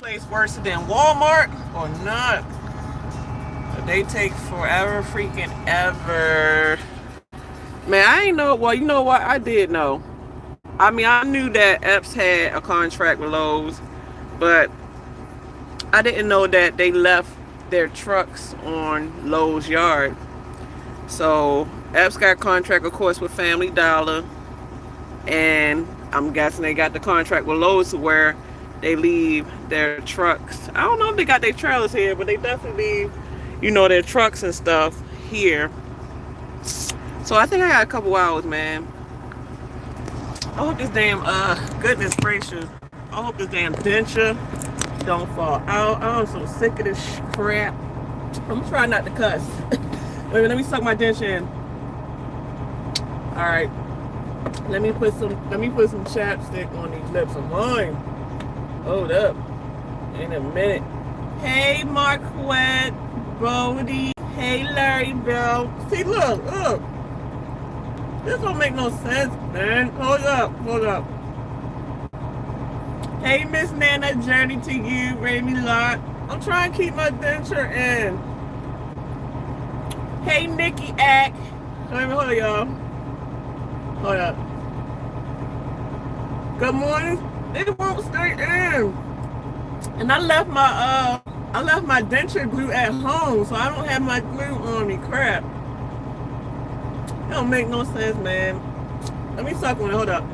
place worse than Walmart or not? But they take forever freaking ever. Man, I ain't know. Well, you know what? I did know. I mean, I knew that Epps had a contract with Lowe's, but I didn't know that they left their trucks on Lowe's yard. So Epps got a contract, of course, with Family Dollar, and I'm guessing they got the contract with Lowe's where they leave their trucks. I don't know if they got their trailers here, but they definitely leave, their trucks and stuff here. So I think I got a couple hours, man. I hope this damn, goodness gracious, I hope this damn denture don't fall out. I'm so sick of this crap. I'm trying not to cuss. Wait, let me suck my denture in. All right. Let me put some chapstick on these lips of mine. Hold up. In a minute. Hey, Marquette, Brody. Hey, Larry Bell. See, look. This don't make no sense, man. Hold up. Hey, Miss Nana, journey to you, Remy Lott. I'm trying to keep my denture in. Hey, Nikki Ack. Hold on, y'all. Hold up. Good morning. It won't stay in. And I left my denture glue at home, so I don't have my glue on me. Crap. It don't make no sense, man. Let me suck one. Hold up.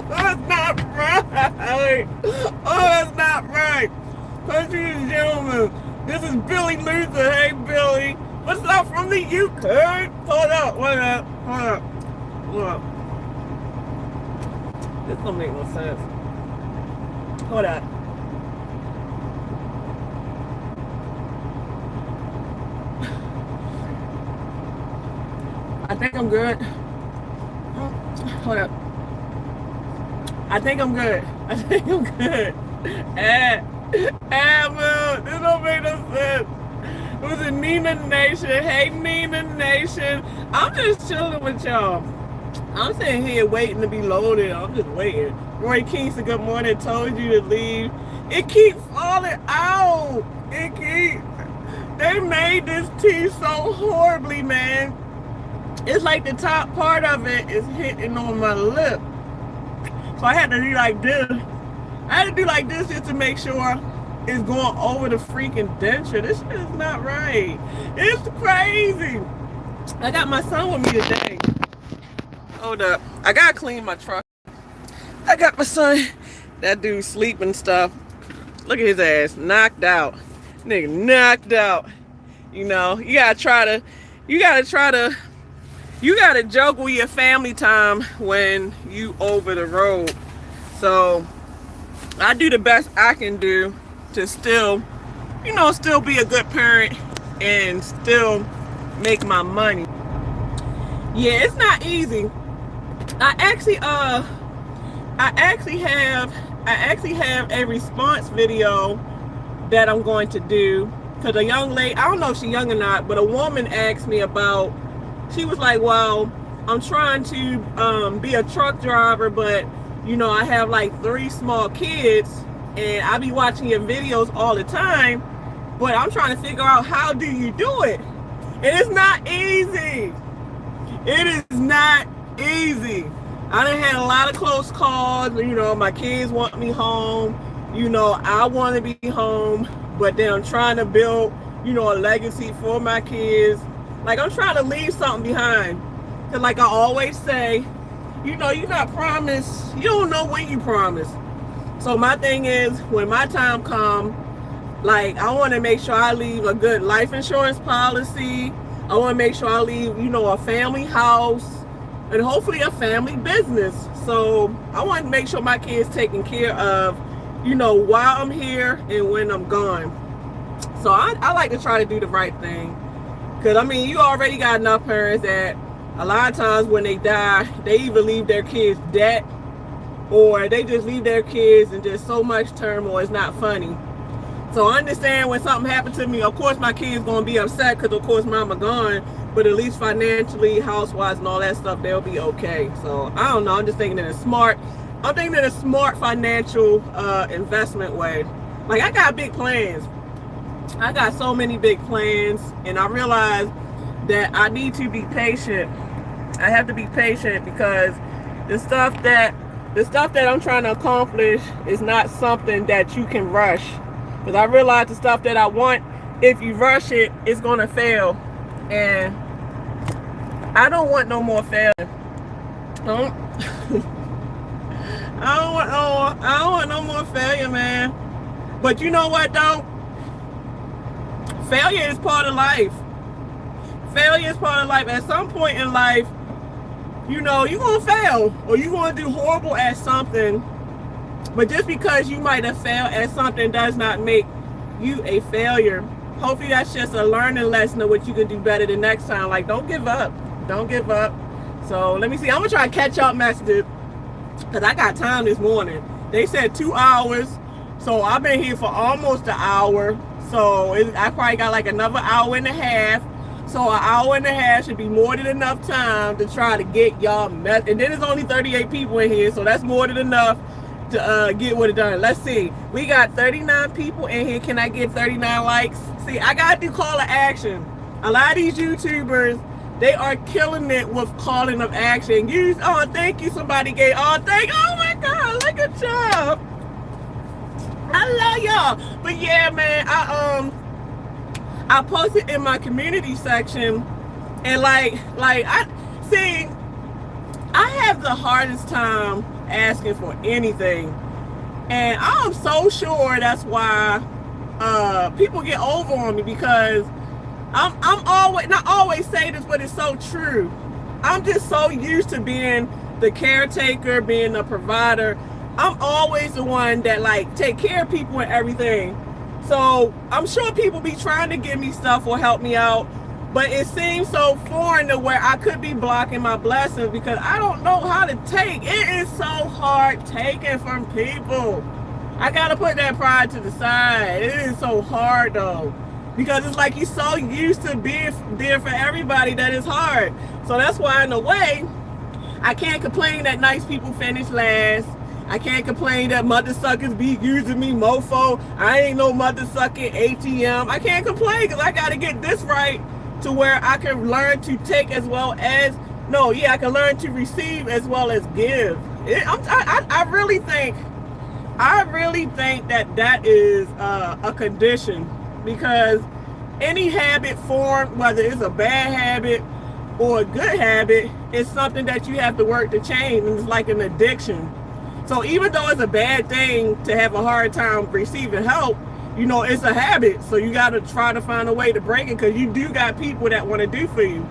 That's not right. Oh, that's not right. Ladies and gentlemen, this is Billy Luther. Hey, Billy. What's up from the UK? Hold up. This don't make no sense. Hold up. I think I'm good. Hold up. I think I'm good. Man, this don't make no sense. It was a Nina Nation. Hey, Nina Nation. I'm just chilling with y'all. I'm sitting here waiting to be loaded. I'm just waiting. Roy Kingston, good morning. Told you to leave. It keeps falling out. They made this tea so horribly, man. It's like the top part of it is hitting on my lip. So I had to do like this. Just to make sure it's going over the freaking denture. This shit is not right. It's crazy. I got my son with me today. Hold up. I gotta clean my truck. I got my son. That dude sleeping stuff. Look at his ass. Knocked out. Nigga knocked out. You gotta juggle your family time when you over the road. So I do the best I can do to still be a good parent and still make my money. Yeah, it's not easy. I actually have a response video that I'm going to do, because a young lady, I don't know if she's young or not, but a woman asked me about, she was like, well, I'm trying to be a truck driver, but I have like 3 small kids and I be watching your videos all the time, but I'm trying to figure out, how do you do it? And it's not easy. It is not easy. I done had a lot of close calls. My kids want me home. I want to be home, but then I'm trying to build, a legacy for my kids. Like, I'm trying to leave something behind. Cause like I always say, you're not promised. You don't know when you promise. So my thing is, when my time comes, like, I want to make sure I leave a good life insurance policy. I want to make sure I leave, a family house and hopefully a family business. So I want to make sure my kids taken care of, while I'm here and when I'm gone. So I like to try to do the right thing. Because, you already got enough parents that a lot of times when they die, they either leave their kids debt or they just leave their kids in just so much turmoil. It's not funny. So I understand when something happened to me, of course my kids going to be upset because, of course, mama gone. But at least financially, house-wise, and all that stuff, they'll be okay. So I don't know. I'm just thinking that it's smart I'm thinking in a smart financial investment way. Like, I got big plans. I got so many big plans, and I realize that I need to be patient. I have to be patient because the stuff that I'm trying to accomplish is not something that you can rush. Because I realize the stuff that I want, if you rush it, it's gonna fail, and I don't want no more failure. I don't want no more failure, man. But you know what though? Failure is part of life. Failure is part of life. At some point in life, you know, you're going to fail or you're going to do horrible at something. But just because you might have failed at something does not make you a failure. Hopefully that's just a learning lesson of what you can do better the next time. Like, don't give up. Don't give up. So let me see. I'm going to try to catch up messages because I got time this morning. They said 2 hours. So I've been here for almost an hour. So I probably got like another hour and a half. So an hour and a half should be more than enough time to try to get y'all met. And then there's only 38 people in here, so that's more than enough to get what it done. Let's see. We got 39 people in here. Can I get 39 likes? See, I got to do call to action. A lot of these YouTubers, they are killing it with calling of action. Oh, thank you. Somebody gave, oh my God, look at y'all. I love y'all. But yeah, man, I posted in my community section, and like I have the hardest time asking for anything, and I'm so sure that's why people get over on me, because I'm always, not always say this, but it's so true. I'm just so used to being the caretaker, being the provider. I'm always the one that like take care of people and everything. So I'm sure people be trying to give me stuff or help me out, but it seems so foreign to where I could be blocking my blessings because I don't know how to take. It is so hard taking from people. I gotta put that pride to the side. It is so hard though, because it's like you're so used to being there for everybody that it's hard. So that's why, in a way, I can't complain that nice people finish last. I can't complain that mother suckers be using me, mofo. I ain't no mother sucking ATM. I can't complain because I got to get this right to where I can learn to take as well as, I can learn to receive as well as give. I really think that is a condition, because any habit formed, whether it's a bad habit or a good habit, is something that you have to work to change, and it's like an addiction. So even though it's a bad thing to have a hard time receiving help, it's a habit. So you got to try to find a way to break it, because you do got people that want to do for you.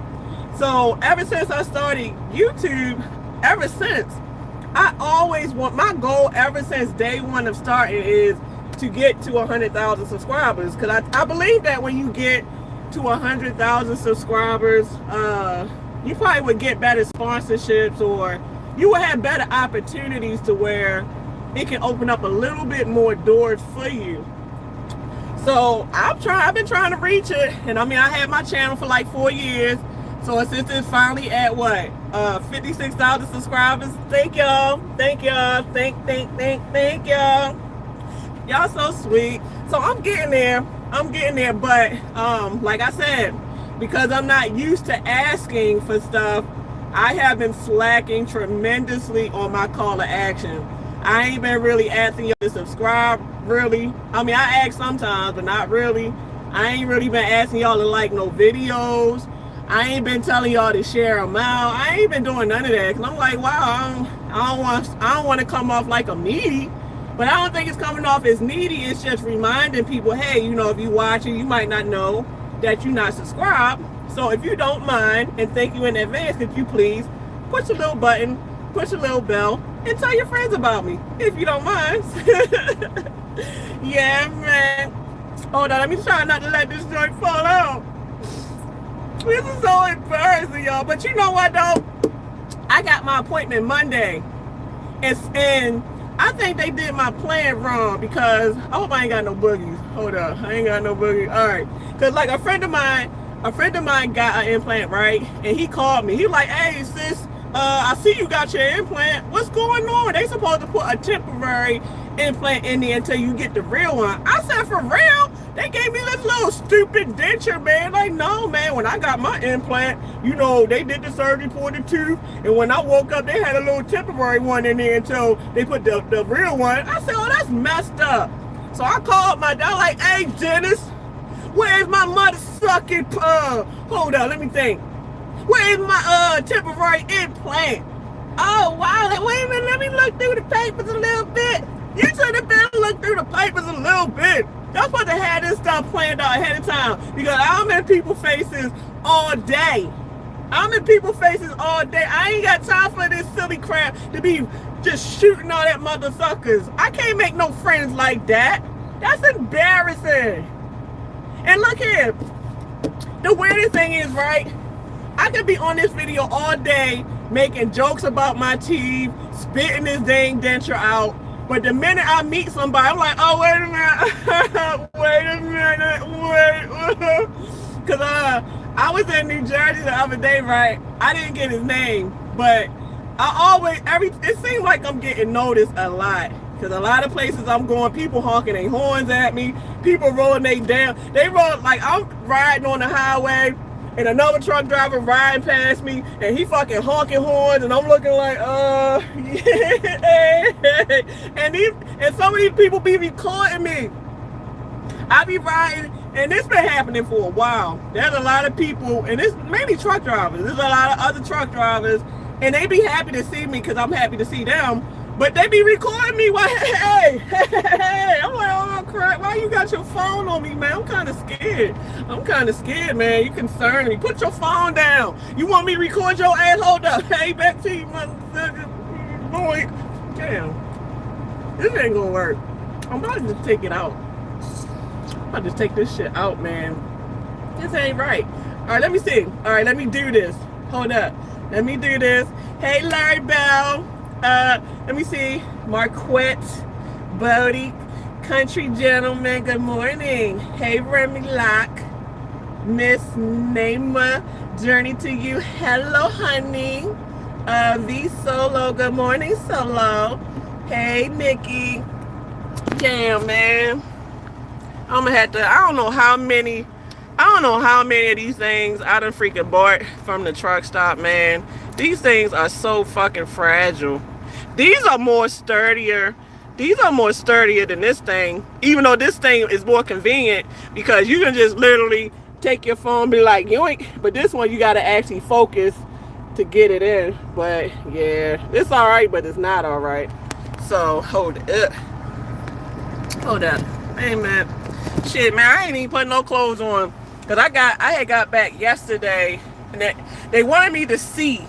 So ever since I started YouTube, I always want, my goal ever since day one of starting is to get to 100,000 subscribers. Because I believe that when you get to 100,000 subscribers, you probably would get better sponsorships, or you will have better opportunities to where it can open up a little bit more doors for you. So I've been trying to reach it, and I had my channel for like 4 years. So since it's finally at 56,000 subscribers, thank y'all, thank y'all. Y'all so sweet. So I'm getting there, but like I said, because I'm not used to asking for stuff, I have been slacking tremendously on my call to action. I ain't been really asking y'all to subscribe, really. I ask sometimes, but not really. I ain't really been asking y'all to like no videos. I ain't been telling y'all to share them out. I ain't been doing none of that, because I'm like, wow, I don't want to come off like I'm needy. But I don't think it's coming off as needy. It's just reminding people, hey, if you watching, you might not know that you're not subscribed. So if you don't mind, and thank you in advance, could you please push a little button, push a little bell, and tell your friends about me, if you don't mind. Yeah, man. Hold on, let me try not to let this joint fall out. This is so embarrassing, y'all. But you know what, though? I got my appointment Monday. And I think they did my plan wrong, because I hope I ain't got no boogies. Hold up, I ain't got no boogies. All right. Because a friend of mine got an implant, right? And he called me. He was like, hey, sis, I see you got your implant. What's going on? They supposed to put a temporary implant in there until you get the real one. I said, for real? They gave me this little stupid denture, man. Like, no, man, when I got my implant, you know, they did the surgery for the tooth, and when I woke up, they had a little temporary one in there until they put the real one. I said, oh, that's messed up. So I called my dad, like, hey, Dennis, where's my mother sucking, hold on, let me think. Where's my temporary implant? Oh, wow, wait a minute, let me look through the papers a little bit. You should have been look through the papers a little bit. Y'all supposed to have this stuff planned out ahead of time, because I'm in people's faces all day. I'm in people's faces all day. I ain't got time for this silly crap to be just shooting all that mother suckers. I can't make no friends like that. That's embarrassing. And look here. The weirdest thing is, right, I could be on this video all day making jokes about my teeth, spitting this dang denture out, but the minute I meet somebody, I'm like, oh, wait a minute, wait. Because I was in New Jersey the other day, right? I didn't get his name, but it seems like I'm getting noticed a lot. Because a lot of places I'm going, people honking their horns at me, people rolling they down. They roll, like, I'm riding on the highway, and another truck driver riding past me, and he fucking honking horns, and I'm looking like, and some of these people be recording me. I be riding, and this been happening for a while. There's a lot of people, and it's mainly truck drivers. There's a lot of other truck drivers, and they be happy to see me because I'm happy to see them. But they be recording me. Why, hey. I'm like, oh crap, why you got your phone on me, man? I'm kind of scared. Man. You concerned me. Put your phone down. You want me to record your ass? Hold up. Hey, back to you, motherfucker. Boy. Damn. This ain't gonna work. I'm about to just take it out. I'm about to just take this shit out, man. This ain't right. All right, let me see. All right, let me do this. Hold up. Let me do this. Hey, Larry Bell. Let me see. Marquette, Bodie, Country Gentleman, good morning. Hey, Remy Locke, Miss Naima, Journey to You, hello, honey. V Solo, good morning, Solo. Hey, Nikki. Damn, man. I'm gonna have to, I don't know how many of these things I done freaking bought from the truck stop, man. These things are so fucking fragile. These are more sturdier than this thing, even though this thing is more convenient because you can just literally take your phone and be like, yoink. But this one, you got to actually focus to get it in. But yeah, it's all right, but it's not all right. So hold up. Hey, man. Shit, man, I ain't even putting no clothes on because I had got back yesterday, and they wanted me to see.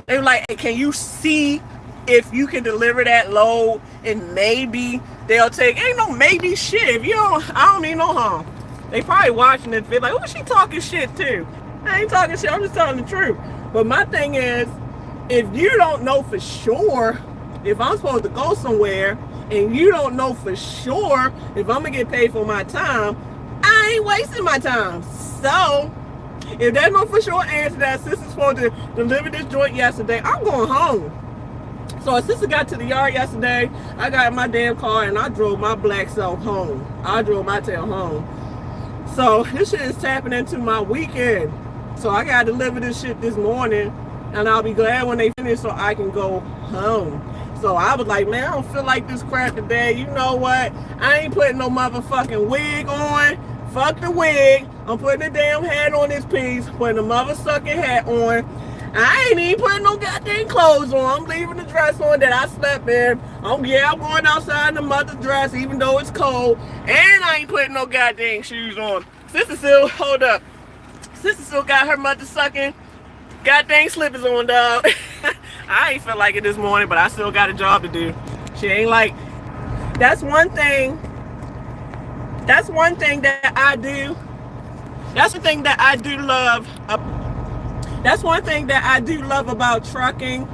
They were like, hey, can you see if you can deliver that load, and maybe they'll take, ain't no maybe shit. If you don't, I don't mean no harm. They probably watching this video like, who's she talking shit to? I ain't talking shit, I'm just telling the truth. But my thing is, if you don't know for sure if I'm supposed to go somewhere, and you don't know for sure if I'm gonna get paid for my time, I ain't wasting my time. So if there's no for sure answer that sister's supposed to deliver this joint yesterday, I'm going home. So a sister got to the yard yesterday, I got in my damn car and I drove my black self home. I drove my tail home. So this shit is tapping into my weekend. So I gotta deliver this shit this morning, and I'll be glad when they finish so I can go home. So I was like, man, I don't feel like this crap today. You know what? I ain't putting no motherfucking wig on. Fuck the wig. I'm putting a damn hat on this piece, putting a motherfucking hat on. I ain't even putting no goddamn clothes on. I'm leaving the dress on that I slept in. I'm going outside in the mother dress even though it's cold. And I ain't putting no goddamn shoes on. Sister still, hold up. Sister still got her mother sucking goddamn slippers on, dog. I ain't feel like it this morning, but I still got a job to do. She ain't like, that's one thing that I do. That's the thing that I do love. That's one thing that I do love about trucking,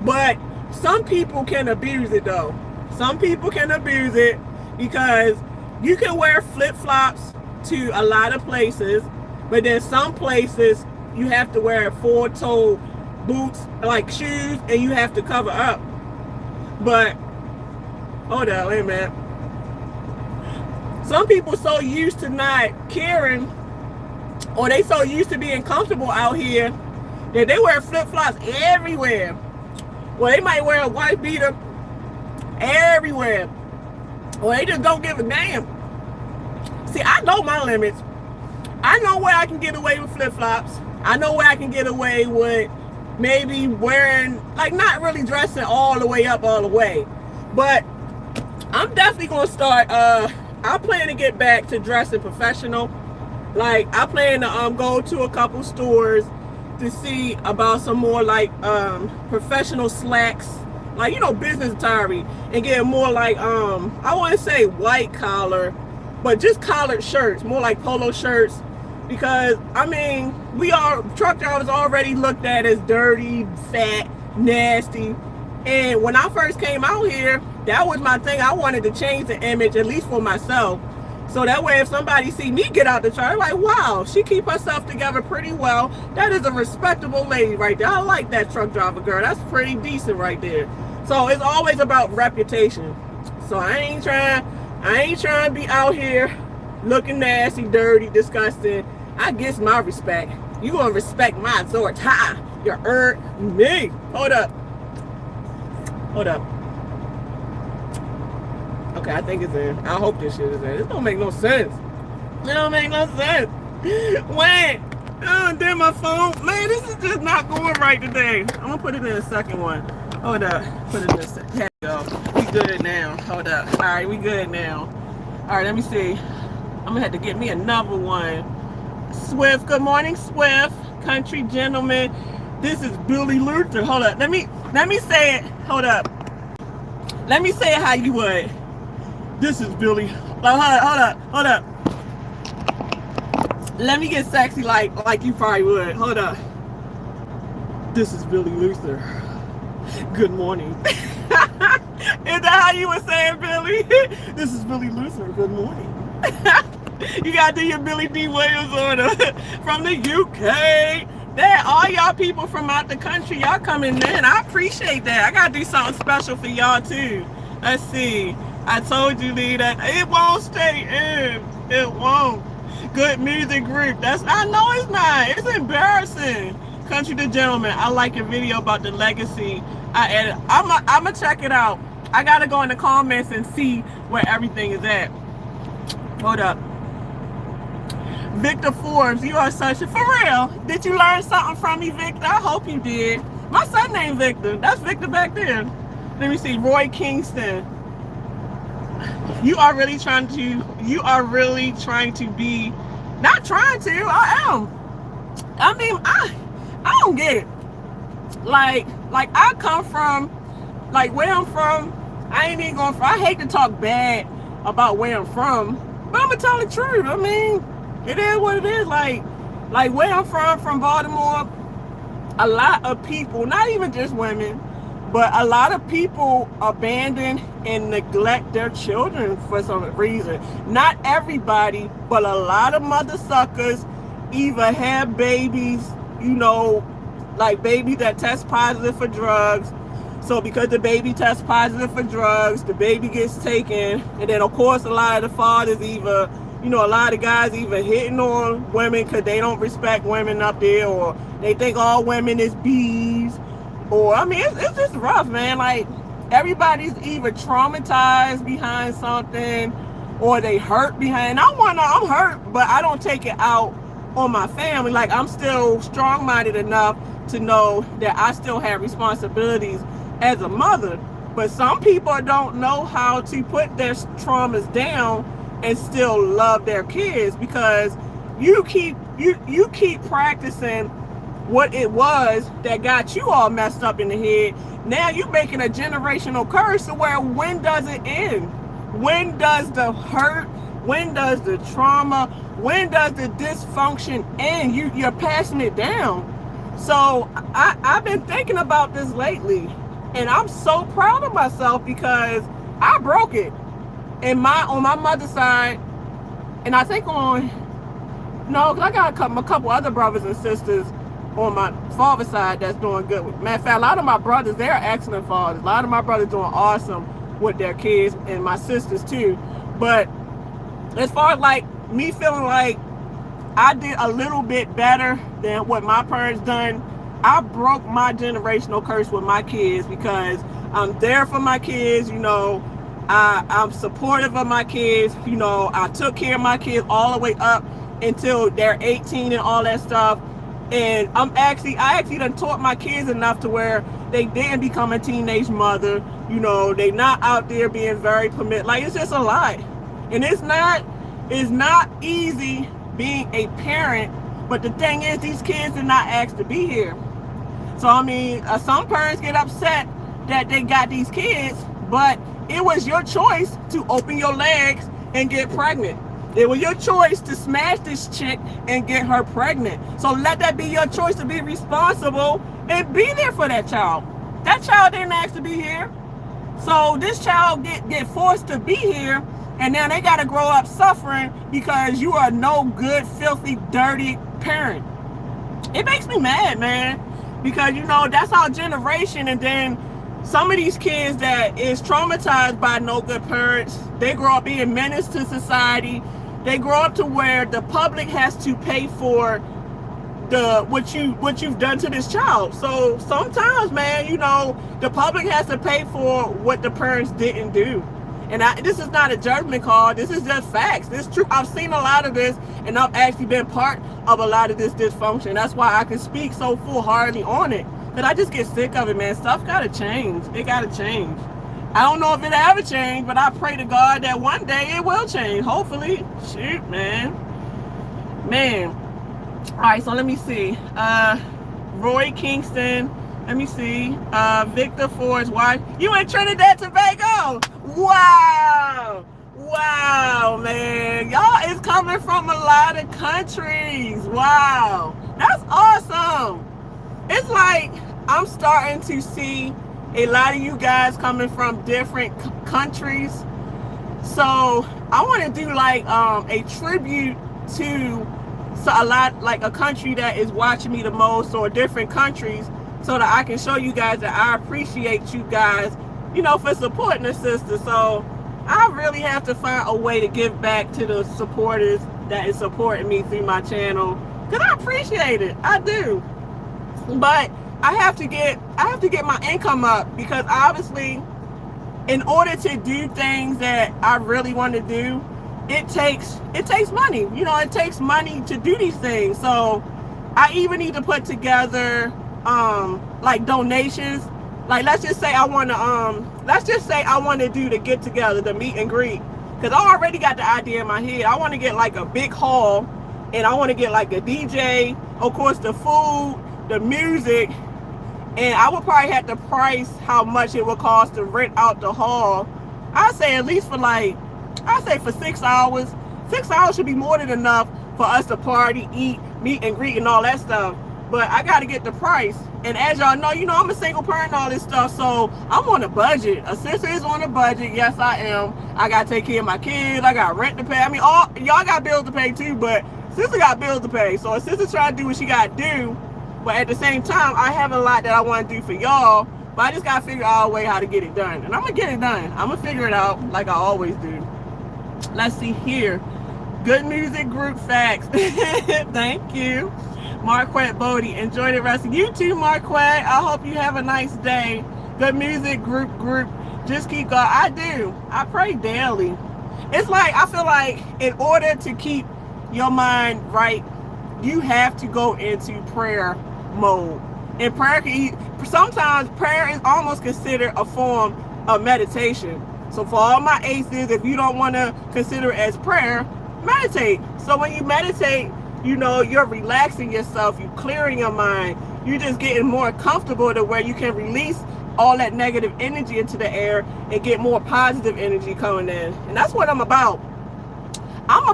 but some people can abuse it though. Some people can abuse it because you can wear flip-flops to a lot of places, but then some places you have to wear a full-toe boots, like shoes, and you have to cover up. But hold on, wait a minute. Some people so used to not caring, or they so used to being comfortable out here that they wear flip-flops everywhere. Well, they might wear a white beater everywhere, or they just don't give a damn. See, I know my limits. I know where I can get away with flip-flops. I know where I can get away with maybe wearing, like, not really dressing all the way up all the way. But I'm definitely going to start, I plan to get back to dressing professional. Like, I plan to go to a couple stores to see about some more, like, professional slacks, like, you know, business attire, and get more like, I want to say white collar, but just collared shirts, more like polo shirts. Because, I mean, truck drivers already looked at as dirty, fat, nasty. And when I first came out here, that was my thing. I wanted to change the image, at least for myself. So that way, if somebody see me get out the truck, they're like, wow, she keep herself together pretty well. That is a respectable lady right there. I like that truck driver girl. That's pretty decent right there. So it's always about reputation. So I ain't trying to be out here looking nasty, dirty, disgusting. I guess my respect. You gonna respect my authority. You earned me. Hold up. Okay, I think it's in. I hope this shit is in. This don't make no sense. It don't make no sense. Wait. Oh, damn, my phone. Man, this is just not going right today. I'm gonna put it in a second one. Hold up. Put it in a second. There we go. We good now. Hold up. All right, we good now. All right, let me see. I'm gonna have to get me another one. Swift, good morning, Swift. Country gentleman. This is Billy Luther. Hold up. Let me say it. Hold up. Let me say it how you would. This is Billy. Hold up. Let me get sexy like you probably would. Hold up. This is Billy Luther. Good morning. Is that how you would say it, Billy? This is Billy Luther. Good morning. You gotta do your Billy D. Williams order from the UK. There, all y'all people from out the country, y'all coming in. I appreciate that. I gotta do something special for y'all too. Let's see. I told you, Lee, that it won't stay in. It won't. Good music group. I know it's not. It's embarrassing. Country the gentleman. I like your video about the legacy. I added. I'ma check it out. I gotta go in the comments and see where everything is at. Hold up. Victor Forbes, you are such a, for real. Did you learn something from me, Victor? I hope you did. My son named Victor. That's Victor back there. Let me see, Roy Kingston. You are really trying to be, not trying to, I am. I mean, I don't get it. Like I come from, like where I'm from, I ain't even going for, I hate to talk bad about where I'm from, but I'm gonna tell the truth. I mean, it is what it is. Like where I'm from Baltimore, a lot of people, not even just women, but a lot of people abandon and neglect their children for some reason. Not everybody, but a lot of mother suckers either have babies, you know, like babies that test positive for drugs. So because the baby tests positive for drugs, the baby gets taken. And then of course a lot of the fathers either, you know, a lot of guys either hitting on women because they don't respect women up there, or they think all women is bees. Or, I mean, it's just rough, man. Like, everybody's either traumatized behind something, or they hurt behind. I'm hurt, but I don't take it out on my family. Like, I'm still strong-minded enough to know that I still have responsibilities as a mother. But some people don't know how to put their traumas down and still love their kids, because you keep practicing what it was that got you all messed up in the head. Now you're making a generational curse to where, when does it end? When does the hurt, when does the trauma, when does the dysfunction end? You're passing it down. So I've been thinking about this lately, and I'm so proud of myself because I broke it. On my mother's side, and I think I got a couple other brothers and sisters, on my father's side that's doing good. Matter of fact, a lot of my brothers, they're excellent fathers. A lot of my brothers doing awesome with their kids, and my sisters too. But as far as like me feeling like I did a little bit better than what my parents done, I broke my generational curse with my kids because I'm there for my kids. You know, I'm supportive of my kids. You know, I took care of my kids all the way up until they're 18 and all that stuff. And I actually done taught my kids enough to where they didn't become a teenage mother. You know, they not out there being very permitted. Like, it's just a lot. And it's not easy being a parent, but the thing is, these kids did not ask to be here. So I mean, some parents get upset that they got these kids, but it was your choice to open your legs and get pregnant. It was your choice to smash this chick and get her pregnant. So let that be your choice to be responsible and be there for that child. That child didn't ask to be here. So this child get forced to be here, and now they got to grow up suffering because you are no good, filthy, dirty parent. It makes me mad, man, because, you know, that's our generation. And then some of these kids that is traumatized by no good parents, they grow up being menace to society. They grow up to where the public has to pay for what you've done to this child. So sometimes, man, you know, the public has to pay for what the parents didn't do. And this is not a judgment call. This is just facts. This is true. I've seen a lot of this, and I've actually been part of a lot of this dysfunction. That's why I can speak so full-heartedly on it. But I just get sick of it, man. Stuff gotta change. It gotta change. I don't know if it'll ever change, but I pray to God that one day it will change. Hopefully. Shoot, man. Man. All right, so let me see. Roy Kingston. Let me see. Victor Ford's wife. You in Trinidad, Tobago? Wow. Wow, man. Y'all is coming from a lot of countries. Wow. That's awesome. It's like I'm starting to see a lot of you guys coming from different countries. So I want to do like a tribute to a country that is watching me the most, or different countries, so that I can show you guys that I appreciate you guys, you know, for supporting the sister. So I really have to find a way to give back to the supporters that is supporting me through my channel, because I appreciate it. I do. But I have to get my income up, because obviously in order to do things that I really want to do, it takes money. You know, it takes money to do these things. So I even need to put together like donations. Like, let's just say I want to do the get together, the meet and greet, because I already got the idea in my head. I want to get like a big hall, and I want to get like a DJ, of course, the food, the music, and I would probably have to price how much it would cost to rent out the hall. I'd say at least for 6 hours. 6 hours should be more than enough for us to party, eat, meet and greet, and all that stuff. But I got to get the price. And as y'all know, you know, I'm a single parent and all this stuff, so I'm on a budget. A sister is on a budget. Yes, I am. I got to take care of my kids. I got rent to pay. I mean, y'all got bills to pay too, but sister got bills to pay. So a sister trying to do what she got to do. But at the same time, I have a lot that I want to do for y'all, but I just got to figure out a way how to get it done. And I'm going to get it done. I'm going to figure it out like I always do. Let's see here. Good music group facts. Thank you. Marquette Bodie. Enjoy the rest of you too, Marquette. I hope you have a nice day. Good music group. Just keep going. I do. I pray daily. It's like, I feel like in order to keep your mind right, you have to go into prayer mode. And sometimes prayer is almost considered a form of meditation. So for all my aces, if you don't want to consider it as prayer, meditate. So when you meditate, you know, you're relaxing yourself, you're clearing your mind, you're just getting more comfortable to where you can release all that negative energy into the air and get more positive energy coming in. And that's what I'm about. I'm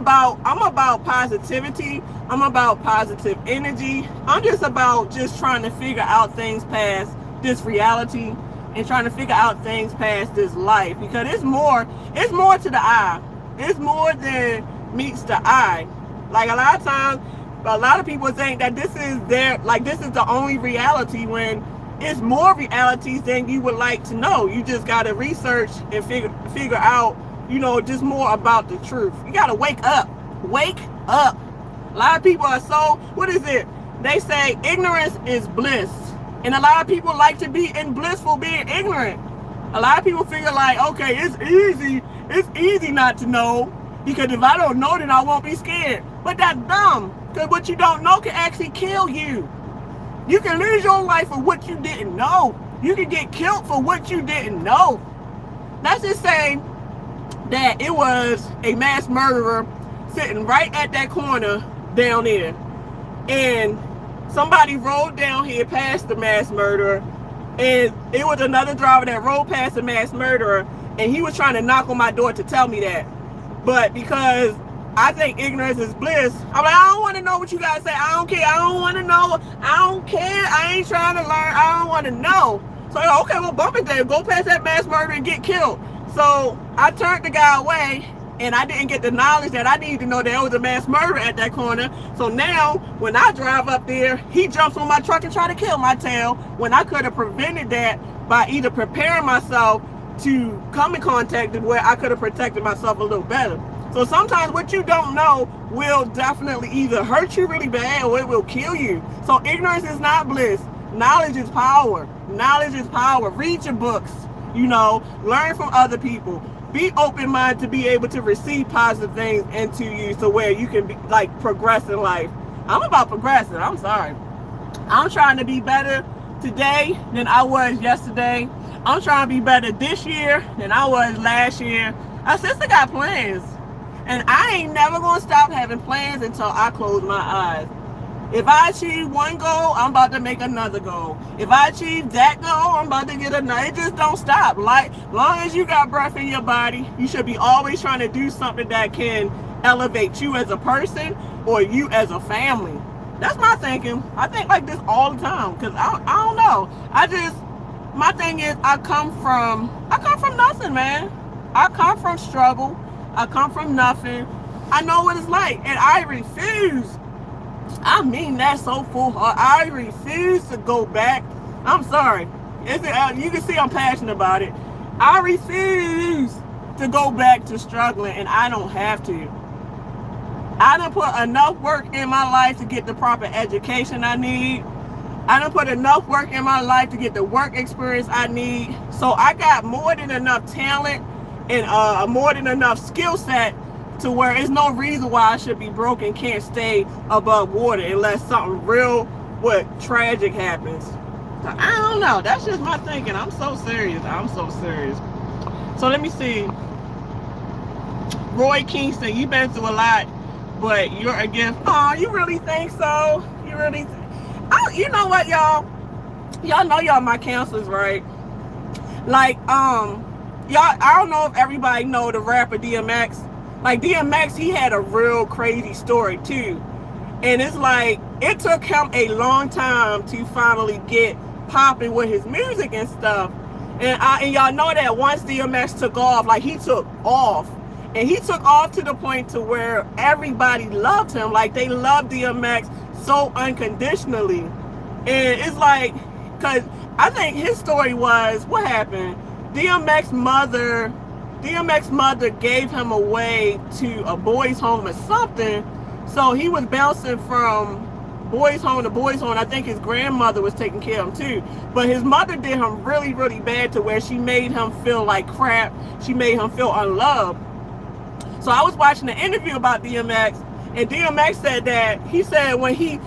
about positivity. I'm about positive energy. I'm just about trying to figure out things past this reality and trying to figure out things past this life, because it's more to the eye. It's more than meets the eye. Like, a lot of times But a lot of people think that this is the only reality, when it's more realities than you would like to know. You just got to research and figure out, just more about the truth. You got to wake up. Wake up. A lot of people are so, what is it? They say ignorance is bliss. And a lot of people like to be in blissful being ignorant. A lot of people figure like, okay, it's easy not to know, because if I don't know, then I won't be scared. But that's dumb, because what you don't know can actually kill you. You can lose your life for what you didn't know. You can get killed for what you didn't know. Let's just say that it was a mass murderer sitting right at that corner down there, and somebody rolled down here past the mass murderer, and it was another driver that rolled past the mass murderer, and he was trying to knock on my door to tell me that. But because I think ignorance is bliss, I'm like, I don't want to know what you guys say. I don't care. I don't want to know. I don't care. I ain't trying to learn. I don't want to know. So, okay, well, bump it there. Go past that mass murderer and get killed. So I turned the guy away, and I didn't get the knowledge that I needed to know there was a mass murderer at that corner. So now, when I drive up there, he jumps on my truck and try to kill my tail, when I could have prevented that by either preparing myself to come in contact with where I could have protected myself a little better. So sometimes what you don't know will definitely either hurt you really bad or it will kill you. So ignorance is not bliss. Knowledge is power. Knowledge is power. Read your books, learn from other people. Be open-minded to be able to receive positive things into you, so where you can be progress in life. I'm about progressing. I'm sorry. I'm trying to be better today than I was yesterday. I'm trying to be better this year than I was last year. My sister got plans, and I ain't never gonna stop having plans until I close my eyes. If I achieve one goal, I'm about to make another goal. If I achieve that goal, I'm about to get another. It just don't stop. Long as you got breath in your body, you should be always trying to do something that can elevate you as a person or you as a family. That's my thinking. I think like this all the time, because I don't know. My thing is, I come from nothing, man. I come from struggle. I come from nothing. I know what it's like, and I refuse. I mean that so full heart. I refuse to go back. I'm sorry. You can see I'm passionate about it. I refuse to go back to struggling, and I don't have to. I done put enough work in my life to get the proper education I need. I done put enough work in my life to get the work experience I need. So I got more than enough talent and more than enough skill set to where there's no reason why I should be broke and can't stay above water unless something real, tragic happens. So I don't know. That's just my thinking. I'm so serious. So let me see. Roy Kingston, you've been through a lot, but you're a gift. Oh, you really think so? You really? You know what, y'all? Y'all know y'all my counselors, right? Y'all. I don't know if everybody know the rapper DMX. DMX, he had a real crazy story too. And it's it took him a long time to finally get popping with his music and stuff. And y'all know that once DMX took off, he took off. And he took off to the point to where everybody loved him. They loved DMX so unconditionally. And it's because I think his story was, what happened? DMX mother gave him away to a boys' home or something. So he was bouncing from boys' home to boys' home. I think his grandmother was taking care of him too. But his mother did him really, really bad to where she made him feel like crap. She made him feel unloved. So I was watching an interview about DMX, and DMX said that,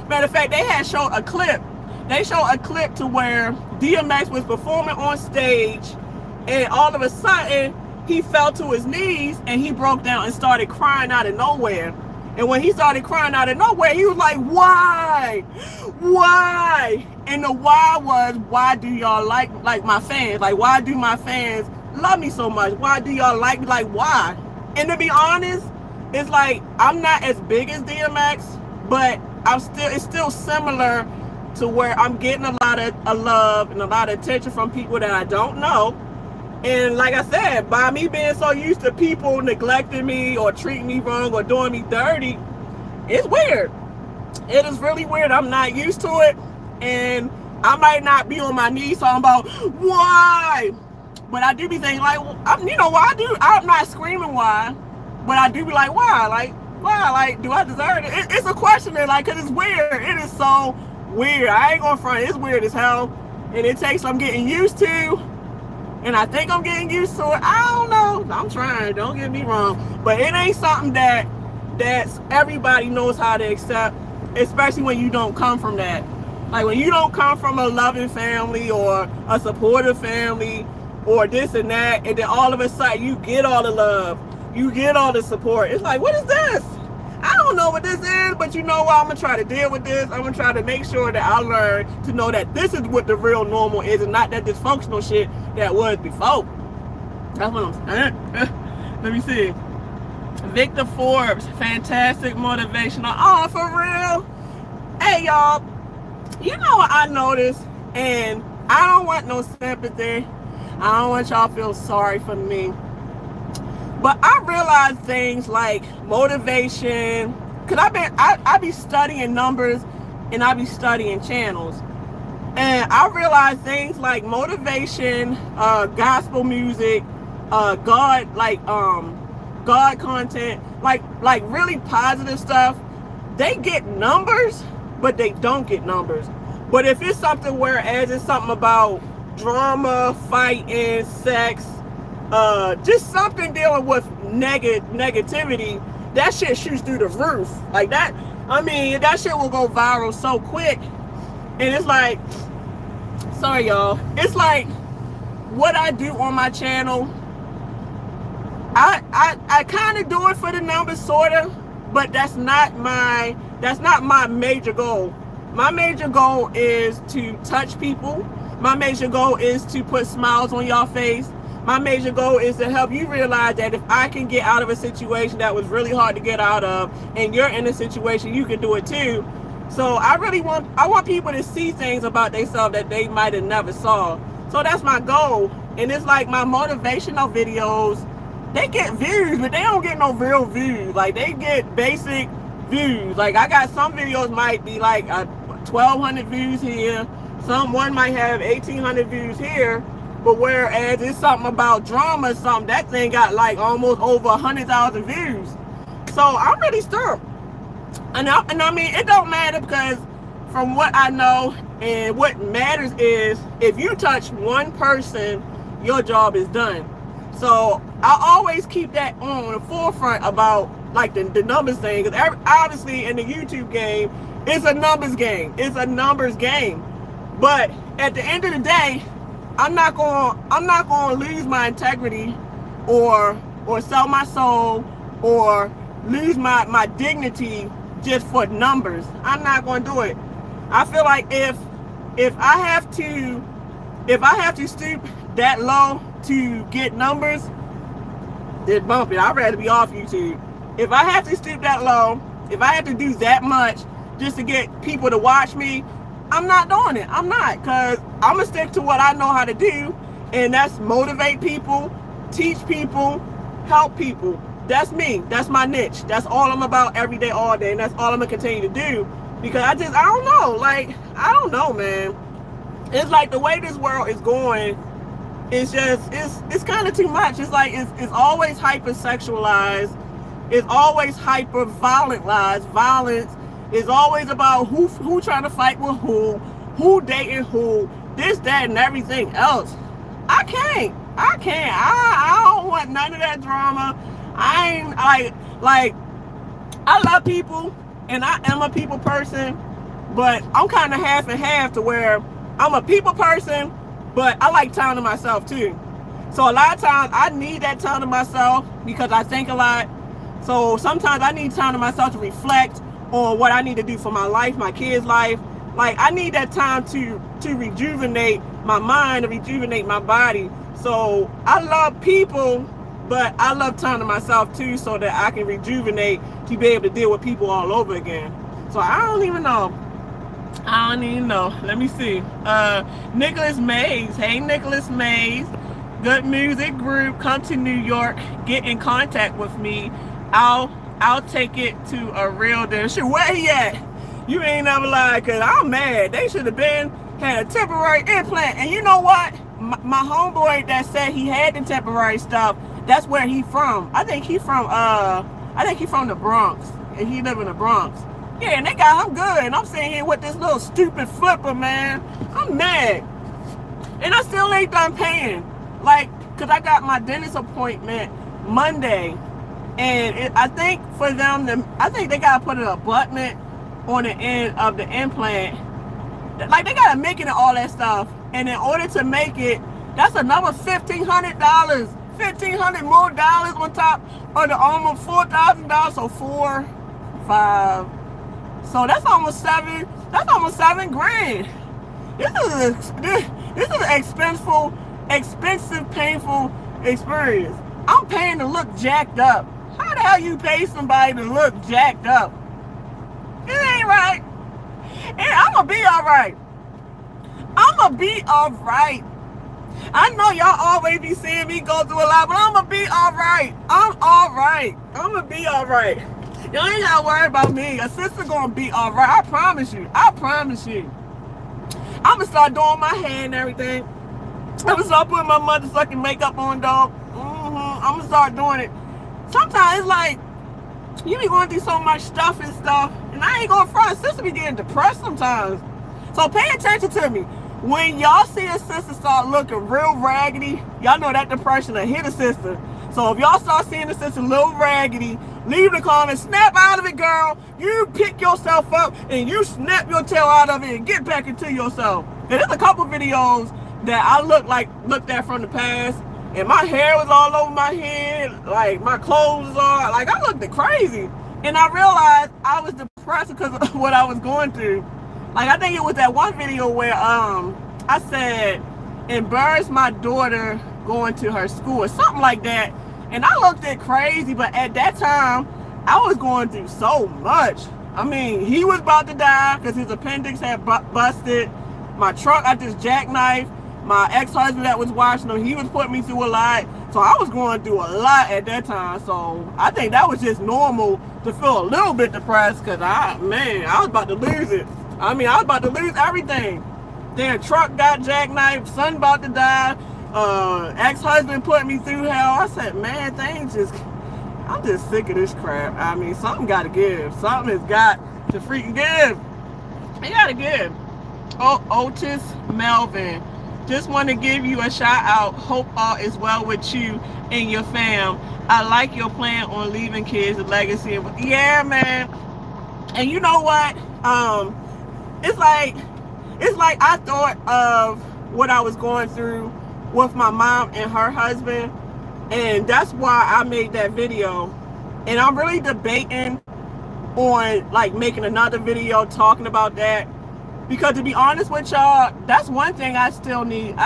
matter of fact, they had showed a clip. They showed a clip to where DMX was performing on stage, and all of a sudden, he fell to his knees and he broke down and started crying out of nowhere. And when he started crying out of nowhere, he was like, why? Why? And the why was, why do y'all like my fans? Why do my fans love me so much? Why do y'all like me? Why? And to be honest, it's I'm not as big as DMX, but it's still similar to where I'm getting a lot of love and a lot of attention from people that I don't know. And like I said, by me being so used to people neglecting me or treating me wrong or doing me dirty, it's weird. It is really weird. I'm not used to it, and I might not be on my knees talking about why, but I do be thinking like, why I'm not screaming why, but I do be like, why, like, do I deserve it? It's a question that, like, cause it's weird. It is so weird. I ain't gonna front. It's weird as hell, and it takes some getting used to. And I think I'm getting used to it. I don't know. I'm trying. Don't get me wrong, but it ain't something that's everybody knows how to accept, especially when you don't come from that. Like when you don't come from a loving family or a supportive family or this and that, and then all of a sudden you get all the love, you get all the support. It's like, what is this? I don't know what this is, but you know what? I'm gonna try to deal with this. I'm gonna try to make sure that I learn to know that this is what the real normal is, and not that dysfunctional shit that was before. That's what I'm saying. Let me see. Victor Forbes, fantastic motivational. Oh, for real? Hey, y'all. You know what I noticed? And I don't want no sympathy. I don't want y'all to feel sorry for me. But I realized things like motivation, because I be studying numbers and I be studying channels. And I realized things like motivation, gospel music, God content, like really positive stuff, they get numbers, but they don't get numbers. But if it's something whereas it's something about drama, fighting, sex, just something dealing with negativity, that shit shoots through the roof. Like that, I mean, that shit will go viral so quick. And it's like, sorry y'all, it's like what I do on my channel, I kind of do it for the numbers, sort of, but that's not my major goal. My major goal is to touch people. My major goal is to put smiles on y'all face. My major goal is to help you realize that if I can get out of a situation that was really hard to get out of, and you're in a situation, you can do it too. So I want people to see things about themselves that they might have never saw. So that's my goal. And it's like my motivational videos, they get views, but they don't get no real views. Like they get basic views. Like I got some videos might be like 1,200 views here. One might have 1,800 views here. But whereas it's something about drama or something, that thing got like almost over 100,000 views. So I'm really stirred. And I mean, it don't matter, because from what I know, and what matters is if you touch one person, your job is done. So I always keep that on the forefront about like the numbers thing, because obviously in the YouTube game, it's a numbers game. It's a numbers game. But at the end of the day, I'm not going to lose my integrity or sell my soul or lose my dignity just for numbers. I'm not going to do it. I feel like if I have to stoop that low to get numbers, then bump it. I'd rather be off YouTube. If I have to stoop that low, if I have to do that much just to get people to watch me, I'm not doing it. I'm not, because I'm going to stick to what I know how to do, and that's motivate people, teach people, help people. That's me. That's my niche. That's all I'm about every day, all day, and that's all I'm going to continue to do, because I don't know. Like, I don't know, man. It's like the way this world is going, it's just, it's kind of too much. It's like, it's always hypersexualized. It's always hyper violentized. Violence is always about who trying to fight with who dating who, this, that, and everything else. I can't. I don't want none of that drama. I ain't like I love people and I am a people person, but I'm kind of half and half, to where I'm a people person, but I like time to myself too. So a lot of times I need that time to myself because I think a lot. So sometimes I need time to myself to reflect on what I need to do for my life, my kids' life. Like I need that time to rejuvenate my mind, to rejuvenate my body. So I love people, but I love time to myself too, so that I can rejuvenate to be able to deal with people all over again. So I don't even know. Let me see. Nicholas Mays. Hey, Nicholas Mays. Good music group. Come to New York. Get in contact with me. I'll take it to a real dinner. Where he at? You ain't never lied, because I'm mad. They should have had a temporary implant. And you know what? My homeboy that said he had the temporary stuff, that's where he from. I think he from the Bronx. And he live in the Bronx. Yeah, and they got him good. And I'm sitting here with this little stupid flipper, man. I'm mad. And I still ain't done paying. Like, because I got my dentist appointment Monday. And I think for them, I think they got to put an abutment on the end of the implant. Like, they got to make it and all that stuff. And in order to make it, that's another $1,500. $1,500 more dollars on top of the almost $4,000. So 4, 5. So that's almost seven. That's almost $7,000. This is an expensive, painful experience. I'm paying to look jacked up. How the hell you pay somebody to look jacked up? It ain't right. And I'm gonna be all right. I'm gonna be all right. I know y'all always be seeing me go through a lot, but I'm gonna be all right. I'm all right. I'm gonna be all right. Y'all ain't gotta worry about me. A sister gonna be all right. I promise you. I promise you. I'm gonna start doing my hair and everything. I'm gonna start putting my motherfucking makeup on, dog. I'm gonna start doing it. Sometimes it's like, you be going through so much stuff, and I ain't going front. Sister be getting depressed sometimes. So pay attention to me. When y'all see a sister start looking real raggedy, y'all know that depression will hit a sister. So if y'all start seeing a sister a little raggedy, leave the comment, snap out of it, girl. You pick yourself up and you snap your tail out of it and get back into yourself. And there's a couple videos that I looked at from the past, and my hair was all over my head, like my clothes was all, like I looked crazy. And I realized I was depressed because of what I was going through. Like, I think it was that one video where I said, embarrass my daughter going to her school or something like that. And I looked at crazy, but at that time, I was going through so much. I mean, he was about to die because his appendix had busted. My truck, I just jackknifed. My ex-husband that was watching him, he was putting me through a lot. So I was going through a lot at that time. So I think that was just normal to feel a little bit depressed because I was about to lose it. I mean, I was about to lose everything. Then truck got jackknifed, son about to die, ex-husband put me through hell. I said, man, I'm just sick of this crap. I mean, something got to give. Something has got to freaking give. You got to give. Oh, Otis Melvin. Just want to give you a shout out. Hope all is well with you and your fam. I like your plan on leaving kids a legacy. Yeah, man. And you know what? It's like I thought of what I was going through with my mom and her husband, and that's why I made that video. And I'm really debating on like making another video talking about that, because to be honest with y'all, that's one thing I still need